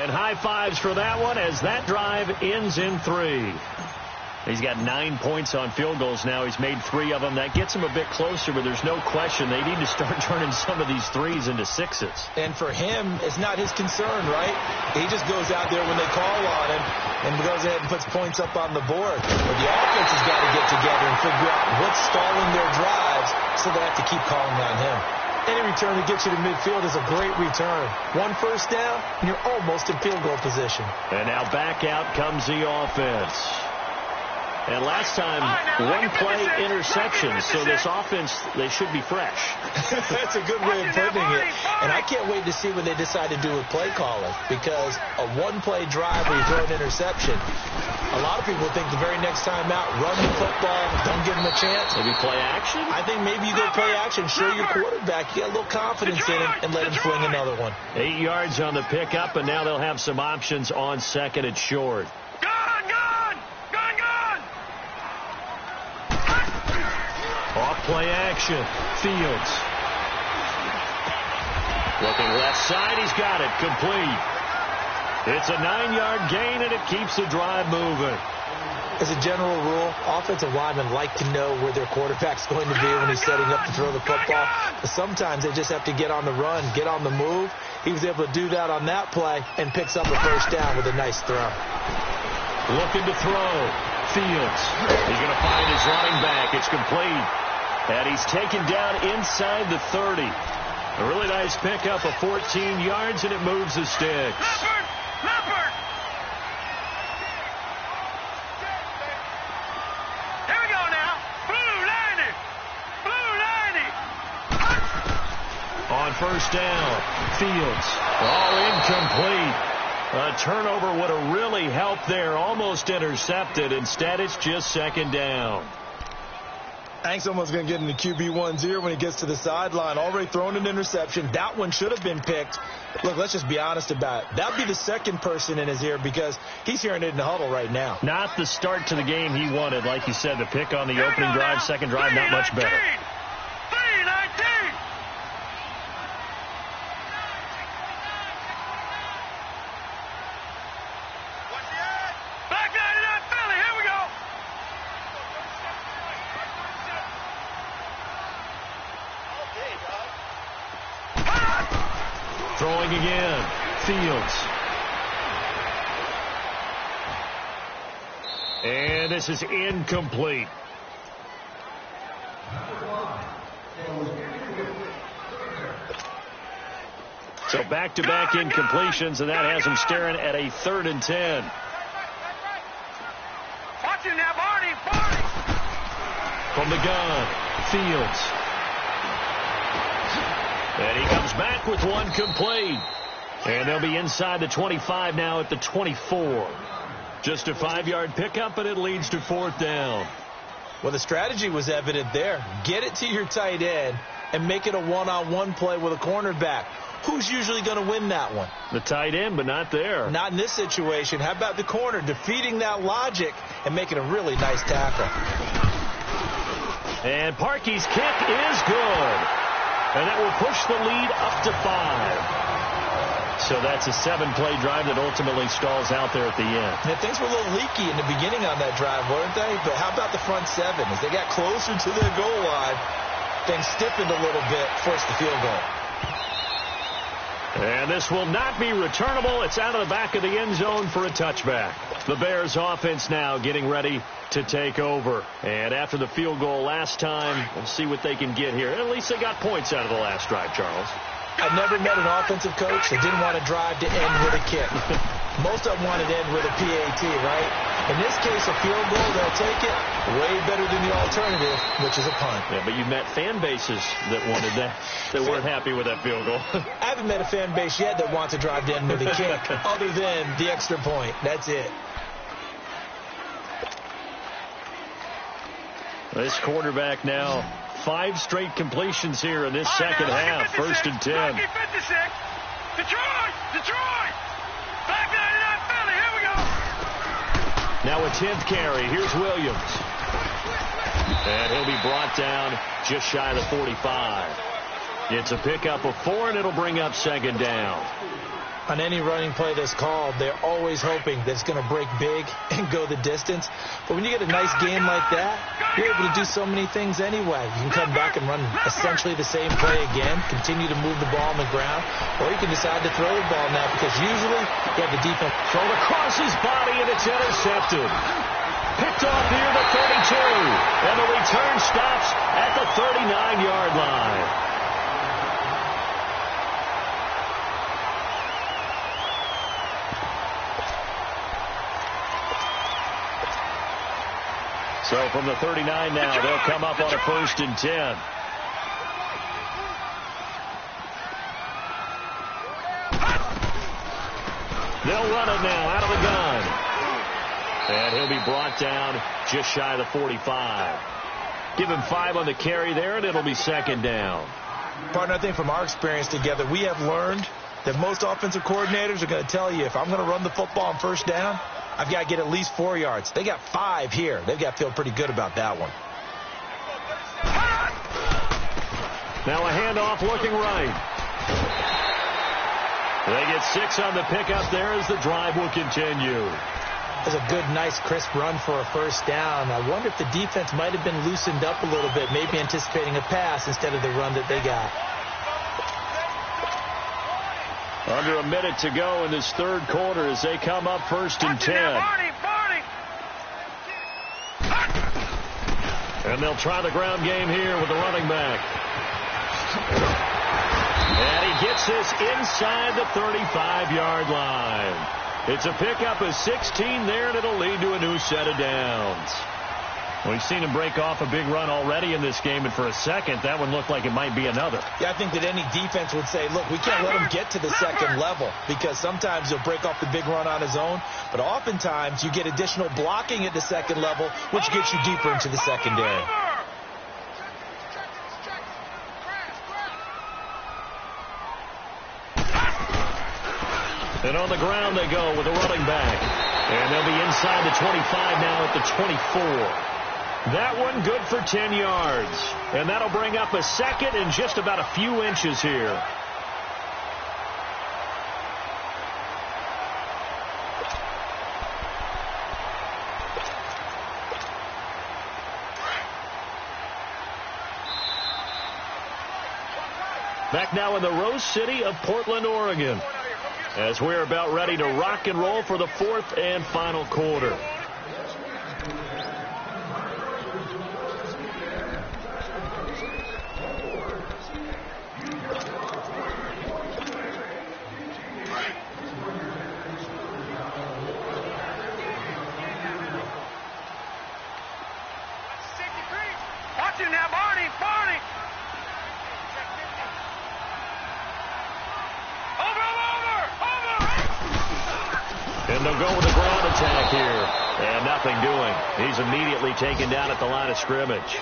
S2: And high fives for that one as that drive ends in 3. He's got 9 points on field goals now. He's made 3 of them. That gets him a bit closer, but there's no question they need to start turning some of these 3s into 6s.
S3: And for him, it's not his concern, right? He just goes out there when they call on him and goes ahead and puts points up on the board. But the offense has got to get together and figure out what's stalling their drives, so they have to keep calling on him. Any return that gets you to midfield is a great return. 1 first down, and you're almost in field goal position.
S2: And now back out comes the offense. And last time, 1-play interception. So this offense, they should be fresh.
S3: That's a good way of putting it. And I can't wait to see what they decide to do with play calling, because a 1-play drive where you throw an interception, a lot of people think the very next time out, run the football, don't give them a chance.
S2: Maybe play action?
S3: I think maybe you go play action, show your quarterback, you get a little confidence in him, and let him fling another one.
S2: 8 yards on the pickup, and now they'll have some options on 2nd and short.
S5: Gone, gone. Gone, gone.
S2: Off play action. Fields. Looking left side. He's got it. Complete. It's a 9-yard gain, and it keeps the drive moving.
S3: As a general rule, offensive linemen like to know where their quarterback's going to be when he's setting up to throw the football. But sometimes they just have to get on the run, get on the move. He was able to do that on that play and picks up a first down with a nice throw.
S2: Looking to throw. Fields. He's going to find his running back. It's complete. And he's taken down inside the 30. A really nice pickup of 14 yards, and it moves the sticks.
S5: Leopard. Here we go now. Blue 90. Blue 90.
S2: On first down, Fields. All incomplete. A turnover would have really helped there. Almost intercepted. Instead, it's just 2nd down.
S3: I think someone's going to get into QB1-0 when he gets to the sideline. Already thrown an interception. That one should have been picked. Look, let's just be honest about it. That would be the second person in his ear because he's hearing it in the huddle right now.
S2: Not the start to the game he wanted. Like you said, the pick on the opening drive, second drive, not much better.
S5: 319. Back 99 Philly. Here we go.
S2: again. Fields. And this is incomplete. So back-to-back incompletions, and that has him staring at a 3rd and 10.
S5: Watch him now, Barney.
S2: From the gun, Fields. And he comes back with one complete. And they'll be inside the 25 now at the 24. Just a 5-yard pickup, and it leads to 4th down.
S3: Well, the strategy was evident there. Get it to your tight end and make it a one-on-one play with a cornerback. Who's usually going to win that one?
S2: The tight end, but not there.
S3: Not in this situation. How about the corner defeating that logic and making a really nice tackle?
S2: And Parkey's kick is good. And that will push the lead up to 5. So that's a 7-play drive that ultimately stalls out there at the end.
S3: Yeah, things were a little leaky in the beginning on that drive, weren't they? But how about the front 7? As they got closer to their goal line, things stiffened a little bit, forced the field goal.
S2: And this will not be returnable. It's out of the back of the end zone for a touchback. The Bears offense now getting ready to take over. And after the field goal last time, we'll see what they can get here. At least they got points out of the last drive, Charles.
S3: I've never met an offensive coach that didn't want to drive to end with a kick. Most of them wanted to end with a PAT, right? In this case, a field goal, they'll take it. Way better than the alternative, which is a punt.
S2: Yeah, but you met fan bases that wanted that, that weren't happy with that field goal.
S3: I haven't met a fan base yet that wants to drive to end with a kick, other than the extra point. That's it.
S2: This quarterback now, 5 straight completions here in this second half. 1st and 10.
S5: Rocky 56. Detroit. Back 99 Philly. Here we go.
S2: Now a 10th carry. Here's Williams. And he'll be brought down just shy of the 45. It's a pickup of 4, and it'll bring up 2nd down.
S3: On any running play that's called, they're always hoping that it's going to break big and go the distance. But when you get a nice game like that, you're able to do so many things anyway. You can come back and run essentially the same play again, continue to move the ball on the ground, or you can decide to throw the ball now because usually you have the defense
S2: thrown across his body, and it's intercepted. Picked off near the 32, and the return stops at the 39-yard line. So from the 39 now, they'll come up on a 1st and 10. They'll run it now out of the gun. And he'll be brought down just shy of the 45. Give him 5 on the carry there, and it'll be 2nd down.
S3: Partner, I think from our experience together, we have learned that most offensive coordinators are going to tell you, if I'm going to run the football on 1st down, I've got to get at least 4 yards. They got 5 here. They've got to feel pretty good about that one.
S2: Now a handoff looking right. They get 6 on the pickup there as the drive will continue.
S3: That's a good, nice, crisp run for a 1st down. I wonder if the defense might have been loosened up a little bit, maybe anticipating a pass instead of the run that they got.
S2: Under a minute to go in this 3rd quarter as they come up 1st and 10. And they'll try the ground game here with the running back. And he gets this inside the 35-yard line. It's a pickup of 16 there, and it'll lead to a new set of downs. We've seen him break off a big run already in this game, and for a second, that one looked like it might be another.
S3: Yeah, I think that any defense would say, look, we can't let him get to the 2nd level because sometimes he'll break off the big run on his own, but oftentimes you get additional blocking at the 2nd level, which gets you deeper into the secondary.
S2: And on the ground they go with a running back. And they'll be inside the 25 now at the 24. That one good for 10 yards. And that'll bring up a 2nd and just about a few inches here. Back now in the Rose City of Portland, Oregon, as we're about ready to rock and roll for the fourth and final quarter.
S5: Watch it now, Barney! Barney!
S2: And they'll go with the ground attack here. And nothing doing. He's immediately taken down at the line of scrimmage.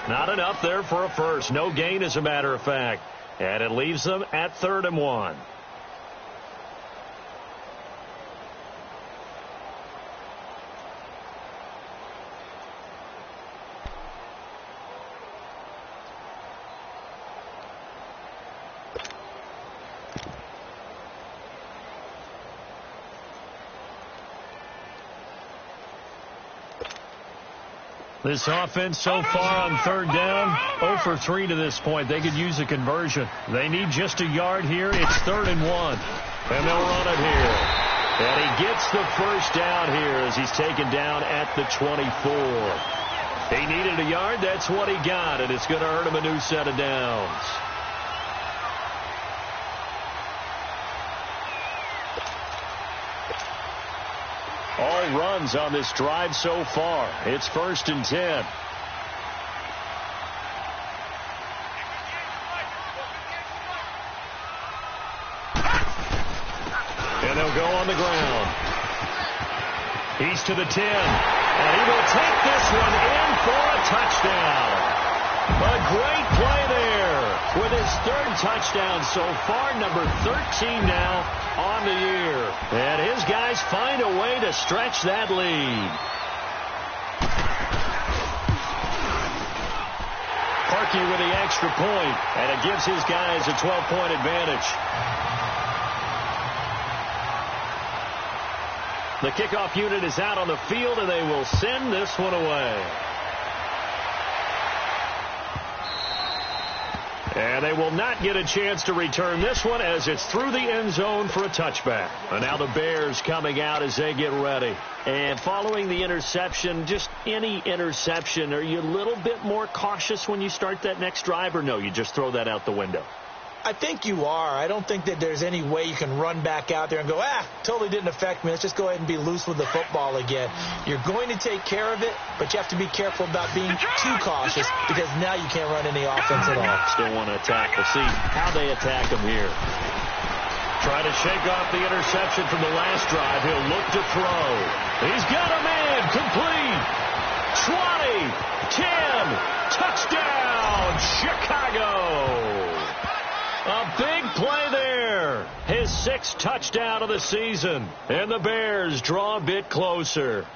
S2: Not enough there for a first. No gain, as a matter of fact. And it leaves them at 3rd and 1. This offense so far on 3rd down, 0 for 3 to this point. They could use a conversion. They need just a yard here. It's 3rd and 1. And they'll run it here. And he gets the first down here as he's taken down at the 24. He needed a yard. That's what he got. And it's going to earn him a new set of downs. All runs on this drive so far. It's 1st and 10. And they'll go on the ground. He's to the 10. And he will take this one in for a touchdown. A great play there with his 3rd touchdown so far, number 13 now on the year. And his guys find a way to stretch that lead. Parkey with the extra point, and it gives his guys a 12-point advantage. The kickoff unit is out on the field, and they will send this one away. And they will not get a chance to return this one as it's through the end zone for a touchback. And now the Bears coming out as they get ready. And following the interception, just any interception, are you a little bit more cautious when you start that next drive, or no, you just throw that out the window?
S3: I think you are. I don't think that there's any way you can run back out there and go, totally didn't affect me. Let's just go ahead and be loose with the football again. You're going to take care of it, but you have to be careful about being too cautious because now you can't run any offense at all.
S2: Still want to attack. We'll see how they attack him here. Try to shake off the interception from the last drive. He'll look to throw. He's got a man. Complete. 20, 10, touchdown, Chicago. A big play there. His 6th touchdown of the season. And the Bears draw a bit closer.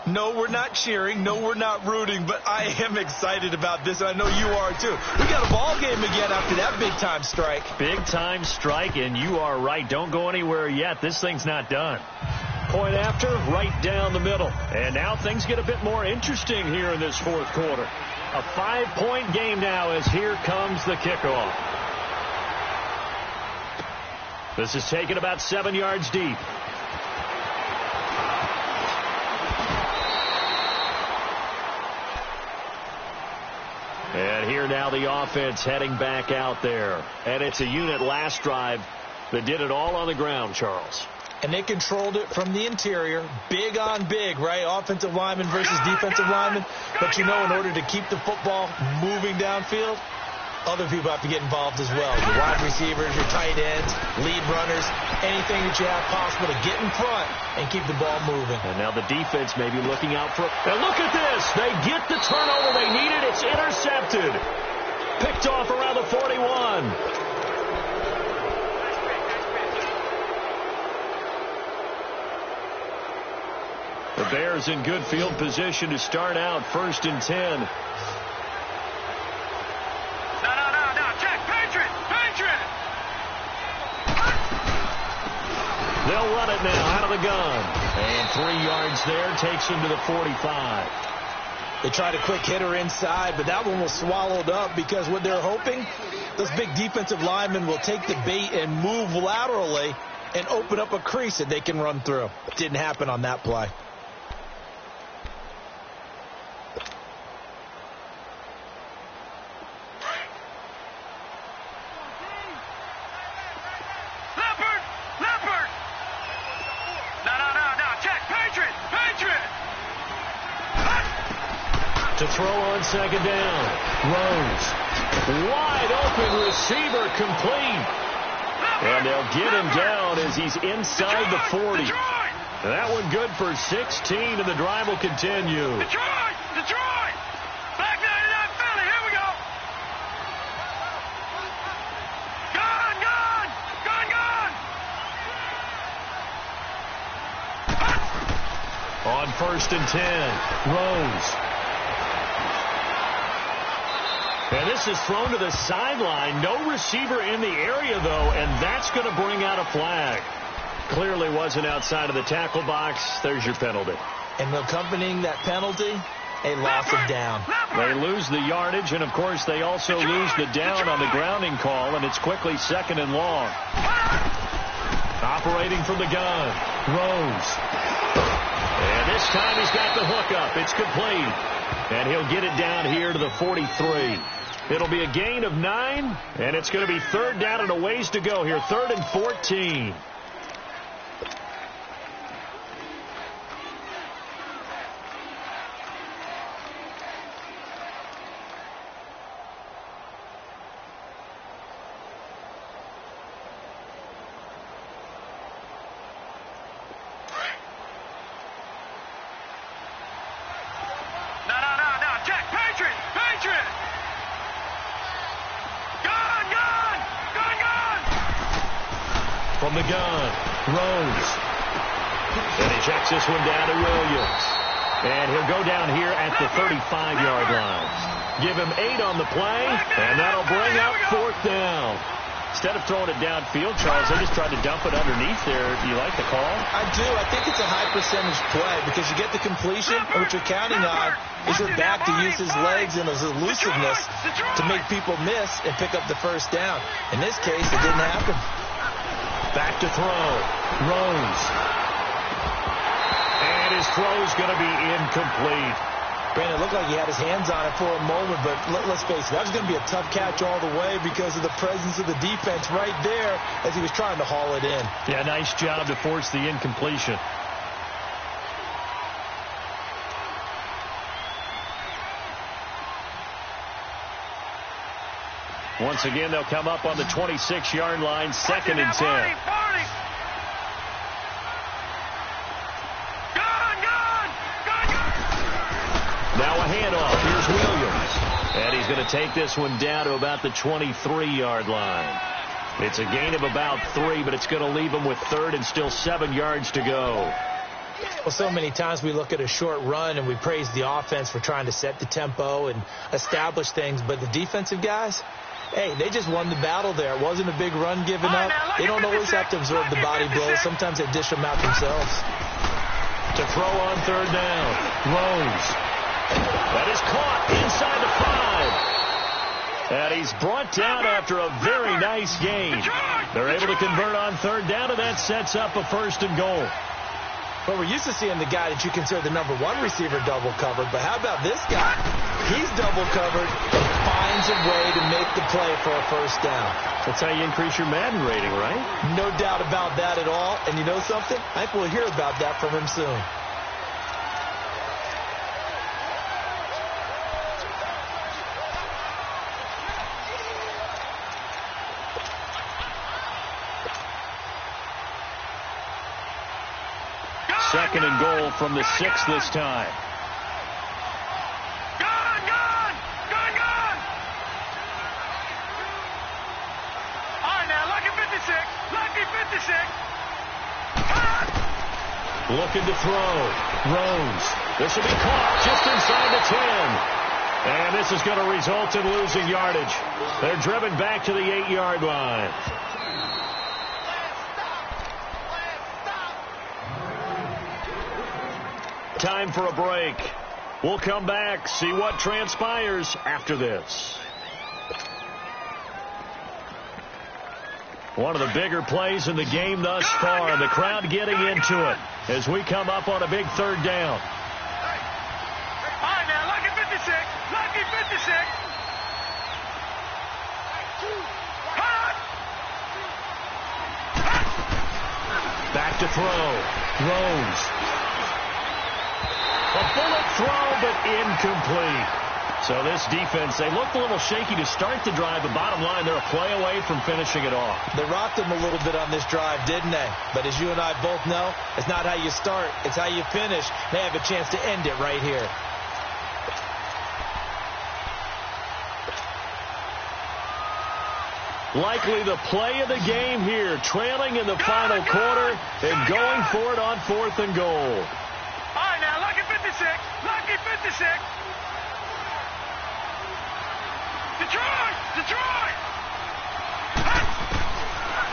S4: No, we're not cheering. No, we're not rooting. But I am excited about this, and I know you are too. We got a ball game again after that big-time strike.
S2: Big-time strike, and you are right. Don't go anywhere yet. This thing's not done. Point after, right down the middle. And now things get a bit more interesting here in this 4th quarter. A 5-point game now as here comes the kickoff. This is taken about 7 yards deep. And here now the offense heading back out there. And it's a unit last drive that did it all on the ground, Charles.
S3: And they controlled it from the interior. Big on big, right? Offensive lineman versus defensive lineman. But you know, in order to keep the football moving downfield, other people have to get involved as well. Your wide receivers, your tight ends, lead runners, anything that you have possible to get in front and keep the ball moving.
S2: And now the defense may be looking out for it. And look at this. They get the turnover they needed. It's intercepted. Picked off around the 41. The Bears in good field position to start out 1st and 10. They'll run it now out of the gun. And 3 yards there takes him to the 45.
S3: They tried a quick hitter inside, but that one was swallowed up because what they're hoping, those big defensive linemen will take the bait and move laterally and open up a crease that they can run through. Didn't happen on that play.
S2: To throw on second down. Rose. Wide open receiver complete. And they'll get him down as he's inside the 40. That one good for 16, and the drive will continue.
S5: Detroit! Back 99 Philly, here we go! Gone!
S2: On 1st and 10, Rose. And this is thrown to the sideline. No receiver in the area, though, and that's going to bring out a flag. Clearly wasn't outside of the tackle box. There's your penalty.
S3: And accompanying that penalty, a loss of down.
S2: They lose the yardage, and, of course, they also lose the down on the grounding call, and it's quickly 2nd and long. Operating from the gun, Rose. And this time he's got the hook up. It's complete. And he'll get it down here to the 43. It'll be a gain of 9, and it's going to be 3rd down and a ways to go here. 3rd and 14. From the gun, Rose. And he checks this one down to Williams. And he'll go down here at the 35-yard line. Give him 8 on the play, and that'll bring up 4th down. Instead of throwing it downfield, Charles, they just tried to dump it underneath there. Do you like the call?
S3: I do. I think it's a high percentage play because you get the completion, and what you're counting on is your back to use his legs and his elusiveness to make people miss and pick up the 1st down. In this case, it didn't happen.
S2: Back to throw. Rose. And his throw's going to be incomplete.
S3: Brandon, it looked like he had his hands on it for a moment, but let's face it, that was going to be a tough catch all the way because of the presence of the defense right there as he was trying to haul it in.
S2: Yeah, nice job to force the incompletion. Once again, they'll come up on the 26-yard line, 2nd and 10. Now a handoff. Here's Williams. And he's going to take this one down to about the 23-yard line. It's a gain of about 3, but it's going to leave him with 3rd and still 7 yards to go.
S3: Well, so many times we look at a short run and we praise the offense for trying to set the tempo and establish things, but the defensive guys, hey, they just won the battle there. It wasn't a big run given up. They don't always have to absorb the body blows. Sometimes they dish them out themselves.
S2: To throw on 3rd down, Rose. That is caught inside the 5. And he's brought down after a very nice gain. They're able to convert on 3rd down, and that sets up a 1st and goal.
S3: Well, we're used to seeing the guy that you consider the #1 receiver double covered, but how about this guy? He's double covered and finds a way to make the play for a 1st down.
S2: That's how you increase your Madden rating, right?
S3: No doubt about that at all. And you know something? I think we'll hear about that from him soon.
S2: Second and goal from the 6 this time.
S5: Gone! All right, now, lucky 56. Lucky 56.
S2: Looking to throw. Rose. This will be caught just inside the 10. And this is going to result in losing yardage. They're driven back to the 8-yard line. Time for a break. We'll come back, see what transpires after this. One of the bigger plays in the game thus far, and the crowd getting into it as we come up on a big third down.
S5: All right, now, lucky 56. Lucky 56.
S2: Back to throw. Throws. A bullet throw, but incomplete. So this defense, they looked a little shaky to start the drive, but bottom line, they're a play away from finishing it off.
S3: They rocked them a little bit on this drive, didn't they? But as you and I both know, it's not how you start, it's how you finish. They have a chance to end it right here.
S2: Likely the play of the game here, trailing in the final quarter and going for it on 4th and goal.
S5: All right, now, lucky 56. Lucky 56. Detroit! Detroit!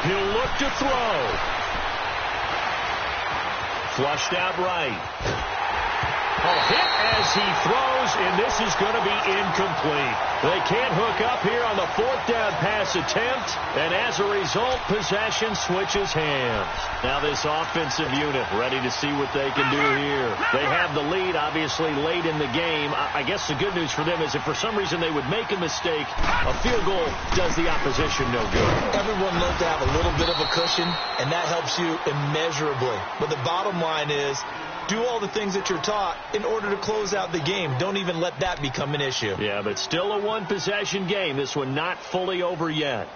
S2: He'll look to throw. Flushed out right. A hit as he throws, and this is going to be incomplete. They can't hook up here on the 4th down pass attempt, and as a result, possession switches hands. Now this offensive unit ready to see what they can do here. They have the lead, obviously, late in the game. I guess the good news for them is if for some reason they would make a mistake, a field goal does the opposition no good.
S3: Everyone loves to have a little bit of a cushion, and that helps you immeasurably. But the bottom line is, do all the things that you're taught in order to close out the game. Don't even let that become an issue.
S2: Yeah, but still a one-possession game. This one not fully over yet.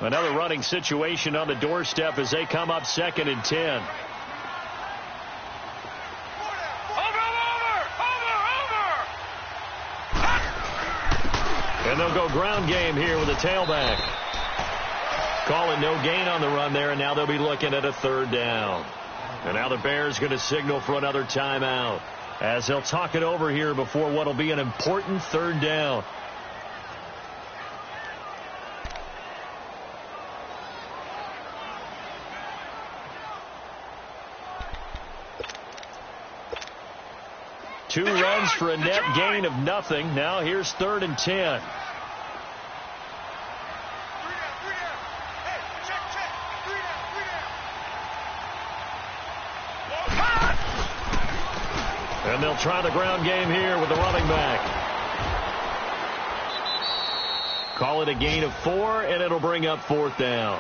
S2: Another running situation on the doorstep as they come up 2nd and 10. And they'll go ground game here with a tailback. Calling no gain on the run there, and now they'll be looking at a 3rd down. And now the Bears going to signal for another timeout as they'll talk it over here before what will be an important 3rd down. Two runs for a net gain of nothing. Now here's 3rd and 10. And they'll try the ground game here with the running back. Call it a gain of 4, and it'll bring up 4th down.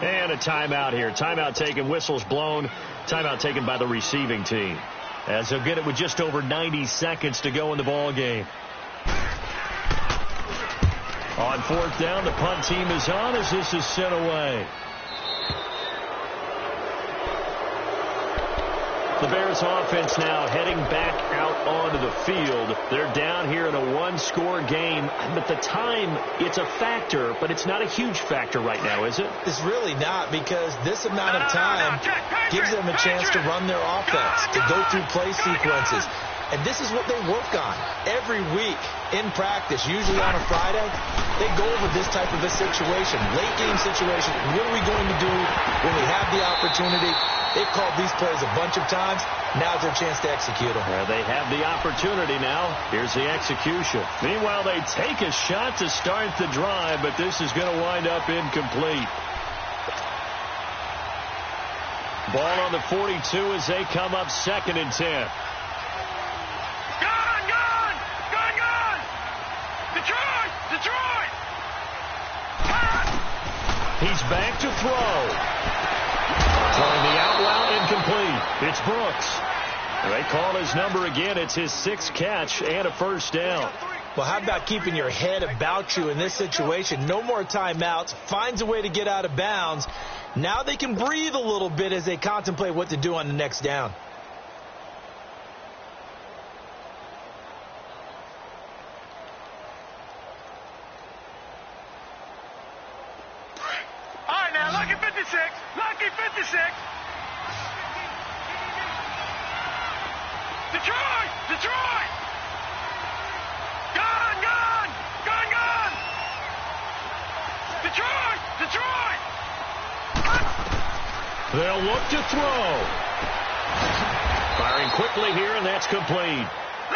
S2: And a timeout here. Timeout taken, whistles blown. Timeout taken by the receiving team. As they'll get it with just over 90 seconds to go in the ball game. On 4th down, the punt team is on as this is sent away. The Bears offense now heading back out onto the field. They're down here in a one-score game. But the time, it's a factor, but it's not a huge factor right now, is it?
S3: It's really not, because this amount of time gives them a chance to run their offense, to go through play sequences. And this is what they work on every week in practice, usually on a Friday. They go over this type of a situation, late game situation. What are we going to do when we have the opportunity? They've called these plays a bunch of times. Now's their chance to execute them.
S2: Well, they have the opportunity now. Here's the execution. Meanwhile, they take a shot to start the drive, but this is going to wind up incomplete. Ball on the 42 as they come up 2nd and 10.
S5: Gone! Detroit! Detroit!
S2: He's back to throw. Throwing the out route incomplete. It's Brooks. They call his number again. It's his 6th catch and a 1st down.
S3: Well, how about keeping your head about you in this situation? No more timeouts. Finds a way to get out of bounds. Now they can breathe a little bit as they contemplate what to do on the next down.
S5: All right, now, lucky 56. Lucky 56. Detroit! Detroit! Gone! Detroit!
S2: They'll look to throw. Firing quickly here, and that's complete.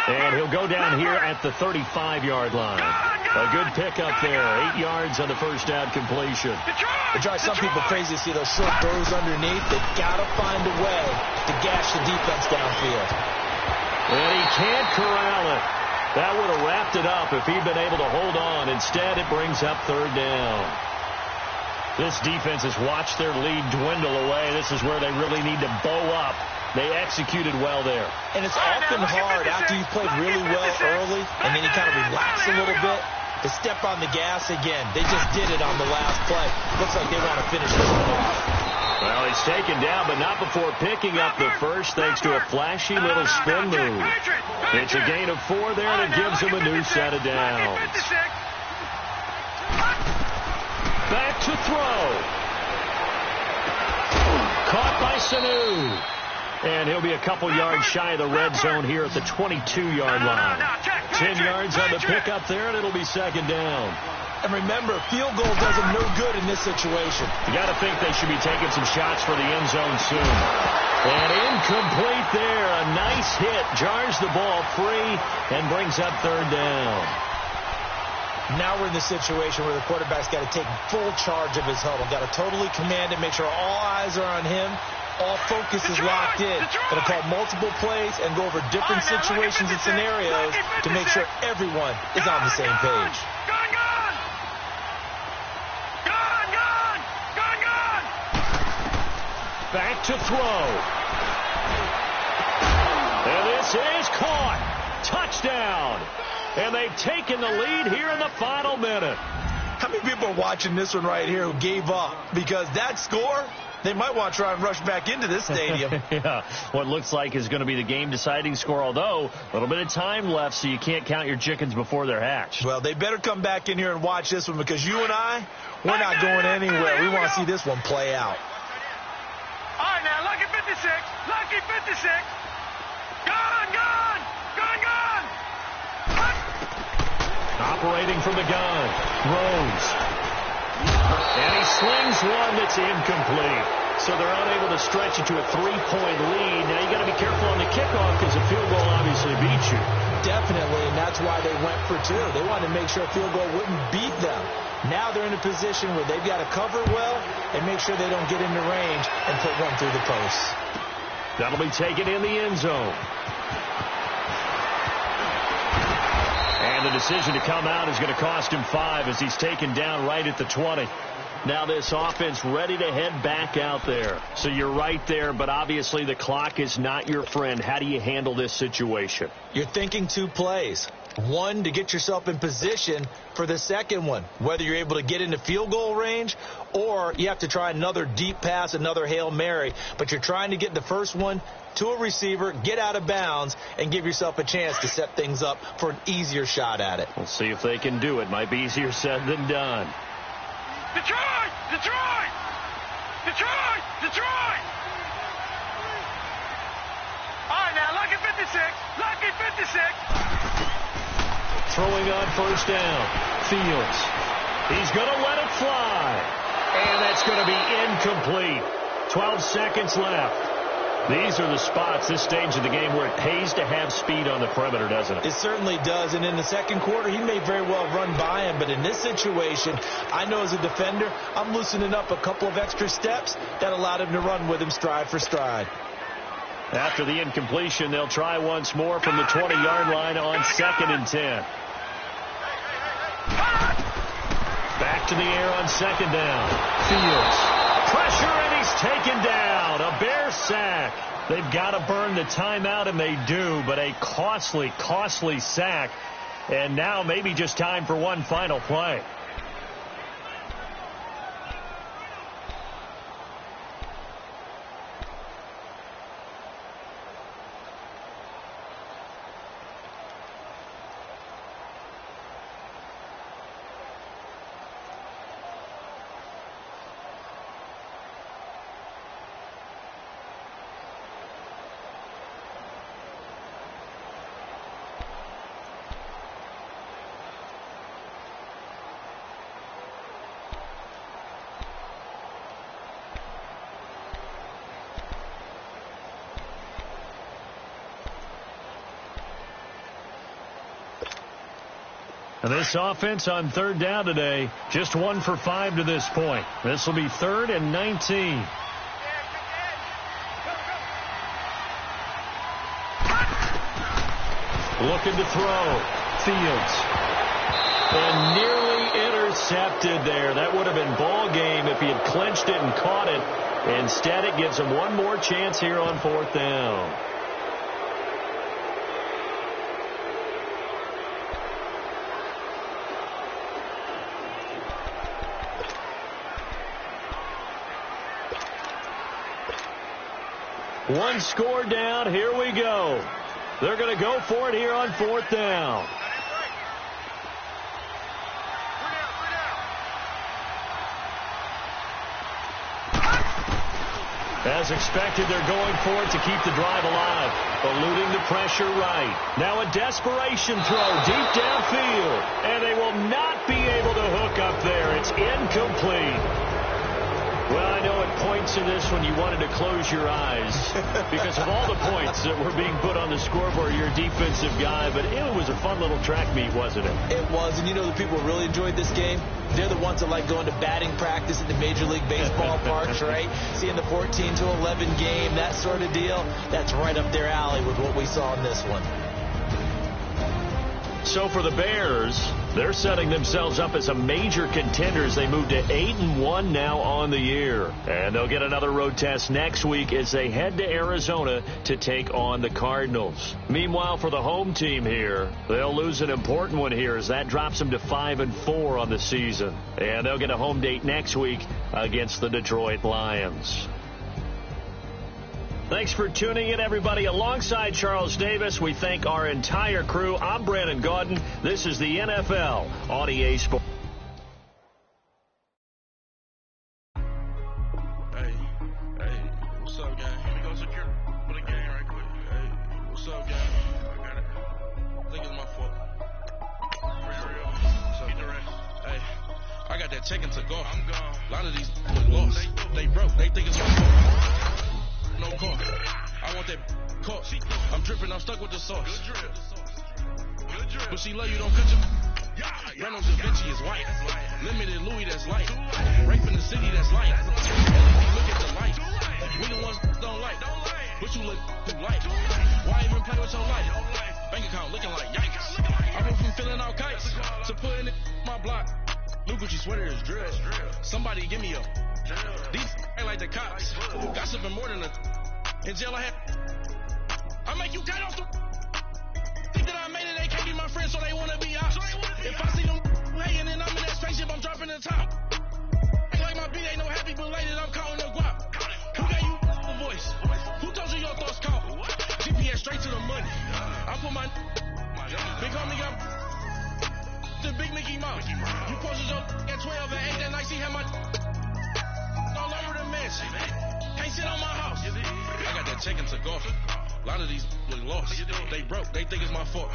S2: And he'll go down here at the 35-yard line. A good pickup there. 8 yards on the first down completion.
S3: It drives some people crazy to see those short throws underneath. They've got to find a way to gash the defense downfield.
S2: And he can't corral it. That would have wrapped it up if he'd been able to hold on. Instead, it brings up third down. This defense has watched their lead dwindle away. This is where they really need to bow up. They executed well there.
S3: And it's often hard after you've played really well early and then you kind of relax a little bit to step on the gas again. They just did it on the last play. Looks like they want to finish this one off.
S2: Well, he's taken down, but not before picking up the first thanks to a flashy little spin move. It's a gain of 4 there, and it gives him a new set of downs. Back to throw. Caught by Sanu. And he'll be a couple yards shy of the red zone here at the 22-yard line. 10 yards on the pickup there, and it'll be second down.
S3: And remember, field goal does them no good in this situation.
S2: You got to think they should be taking some shots for the end zone soon. And incomplete there. A nice hit. Jars the ball free and brings up third down.
S3: Now we're in the situation where the quarterback's got to take full charge of his huddle. Got to totally command it, make sure all eyes are on him. All focus is locked in. Going to call multiple plays and go over different situations and scenarios to make sure everyone is on the same page.
S2: Back to throw. And this is caught. Touchdown. And they've taken the lead here in the final minute.
S3: How many people are watching this one right here who gave up? Because that score, they might want to try and rush back into this stadium.
S2: Yeah, what looks like is going to be the game-deciding score, although a little bit of time left, so you can't count your chickens before they're hatched.
S3: Well, they better come back in here and watch this one because you and I, we're not going anywhere. We want to see this one play out.
S5: All right, now, lucky 56. Lucky 56. Gone, gone, gone, gone.
S2: Operating from the gun, Rose. And he slings one that's incomplete. So they're unable to stretch it to a 3-point lead. Now you got to be careful on the kickoff because a field goal obviously beats you.
S3: Definitely, and that's why they went for 2. They wanted to make sure a field goal wouldn't beat them. Now they're in a position where they've got to cover well and make sure they don't get into range and put one through the posts.
S2: That'll be taken in the end zone. And the decision to come out is going to cost him 5 as he's taken down right at the 20. Now this offense ready to head back out there. So you're right there, but obviously the clock is not your friend. How do you handle this situation?
S3: You're thinking 2 plays. One, to get yourself in position for the second one, whether you're able to get into field goal range or you have to try another deep pass, another Hail Mary. But you're trying to get the first one to a receiver, get out of bounds, and give yourself a chance to set things up for an easier shot at it.
S2: We'll see if they can do it. Might be easier said than done.
S5: Detroit! Detroit! Detroit! Detroit! All right, now, lucky 56. Lucky 56.
S2: Throwing on first down. Fields. He's going to let it fly. And that's going to be incomplete. 12 seconds left. These are the spots, this stage of the game, where it pays to have speed on the perimeter, doesn't it?
S3: It certainly does. And in the second quarter, he may very well run by him. But in this situation, I know as a defender, I'm loosening up a couple of extra steps that allowed him to run with him stride for stride.
S2: After the incompletion, they'll try once more from the 20-yard line on 2nd and 10. Back to the air on 2nd down. Fields. Pressure, and he's taken down. A Bear sack. They've got to burn the timeout, and they do, but a costly, costly sack. And now maybe just time for one final play. And this offense on third down today, just 1 for 5 to this point. This will be 3rd and 19. Looking to throw. Fields. And nearly intercepted there. That would have been ball game if he had clinched it and caught it. Instead, it gives him one more chance here on 4th down. One score down. Here we go. They're going to go for it here on 4th down. As expected, they're going for it to keep the drive alive. Eluding the pressure right. Now a desperation throw deep downfield. And they will not be able to hook up there. It's incomplete. Well, I know it points to this when you wanted to close your eyes because of all the points that were being put on the scoreboard, you're a defensive guy, but it was a fun little track meet, wasn't it?
S3: It was, and you know the people who really enjoyed this game? They're the ones that like going to batting practice at the Major League Baseball parks, right? Seeing the 14-11 game, that sort of deal, that's right up their alley with what we saw in this one.
S2: So for the Bears, they're setting themselves up as a major contender as they move to 8-1 now on the year. And they'll get another road test next week as they head to Arizona to take on the Cardinals. Meanwhile, for the home team here, they'll lose an important one here as that drops them to 5-4 on the season. And they'll get a home date next week against the Detroit Lions. Thanks for tuning in, everybody. Alongside Charles Davis, we thank our entire crew. I'm Brandon Gaudin. This is the NFL on EA Sports.
S6: Hey, what's up, gang? Let me go secure for the game right quick. Hey, what's up, gang? I got it. I think it's my fault. For real. What's up, hey, I got that check-in to go. I'm gone. A lot of these look lost. They broke. They think it's my fault. No car. I want that caught. I'm dripping, I'm stuck with the sauce. Good drip. But she love you, don't cut your Reynolds Da Vinci is white. Limited Louis, that's light. Rape in the city, that's light. LED, look at the light. We the ones don't like. But you look too light. Why even play with your life? Bank account looking like yikes. I went from filling out kites to putting it in my block. New Gucci sweater is drill. Somebody give me a. These ain't like the cops. Gossiping more than a. In jail I had. I make you cut off the. Think that I made it, they can't be my friends, so they wanna be out. If I see them hating and I'm in that spaceship, I'm dropping the top. Act like my beat ain't no happy belated, I'm counting the guap. Who gave you the voice? Who told you your thoughts count? GPS straight to the money. I put my. Big homie got. The big Mickey Mouse. You posted your at 12 and 8 that night, she had my. All over the mansion. Can't sit on my house. I got that check-in to go. A lot of these look lost. They broke. They think it's my fault.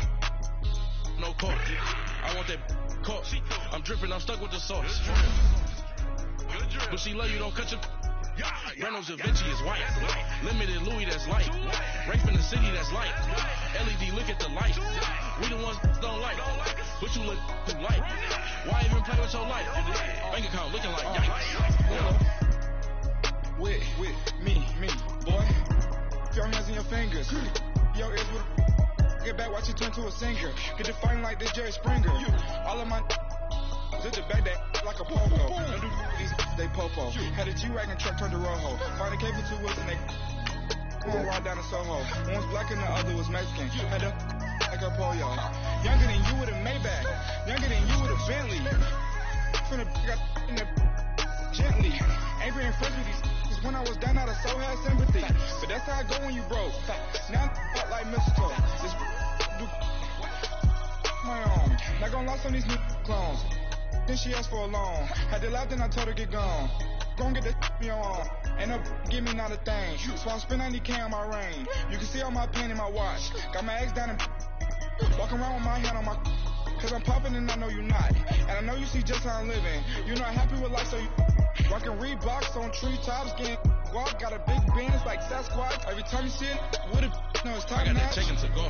S6: No car. I want that caught. I'm dripping. I'm stuck with the sauce. But she love you. Don't cut your. Reynolds Da Vinci is white. Limited Louis, that's light. Rape in the city, that's light. LED, look at the light. We the ones don't like. But you look too light. Why even play with your life? Bank account looking like yikes.
S7: With me, boy. Your hands in your fingers. Your ears with get back, watch you turn to a singer. Get the fighting like this Jerry Springer. All of my did the back that like a pogo. Don't do these they popo. Had a G-Wagon truck turned to Rojo. Find a cable 2 wheels and they one ride down to Soho. One was black and the other was Mexican. Had a like a polio. Younger than you with a Maybach. Younger than you with a Bentley. From the got in the gently. Ain't been friends with these. When I was down, I so had sympathy. But that's how I go when you broke. Now I'm like mistletoe. This do my own. Not gonna lie on these new clones. Then she asked for a loan. Had to laugh, then I told her get gone. Gon' get that me on. Ain't no give me not a thing. So I spend 90K on my ring. You can see all my pain in my watch. Got my eggs down and walking around with my hand on my. Cause I'm popping and I know you not. And I know you see just how I'm living. You're not happy with life, so you. Rockin' Reeboks on treetops, getting guap, got a big Benz like Sasquatch. Every time you see it, what if no, it's time
S6: I got
S7: now.
S6: that check-in to go.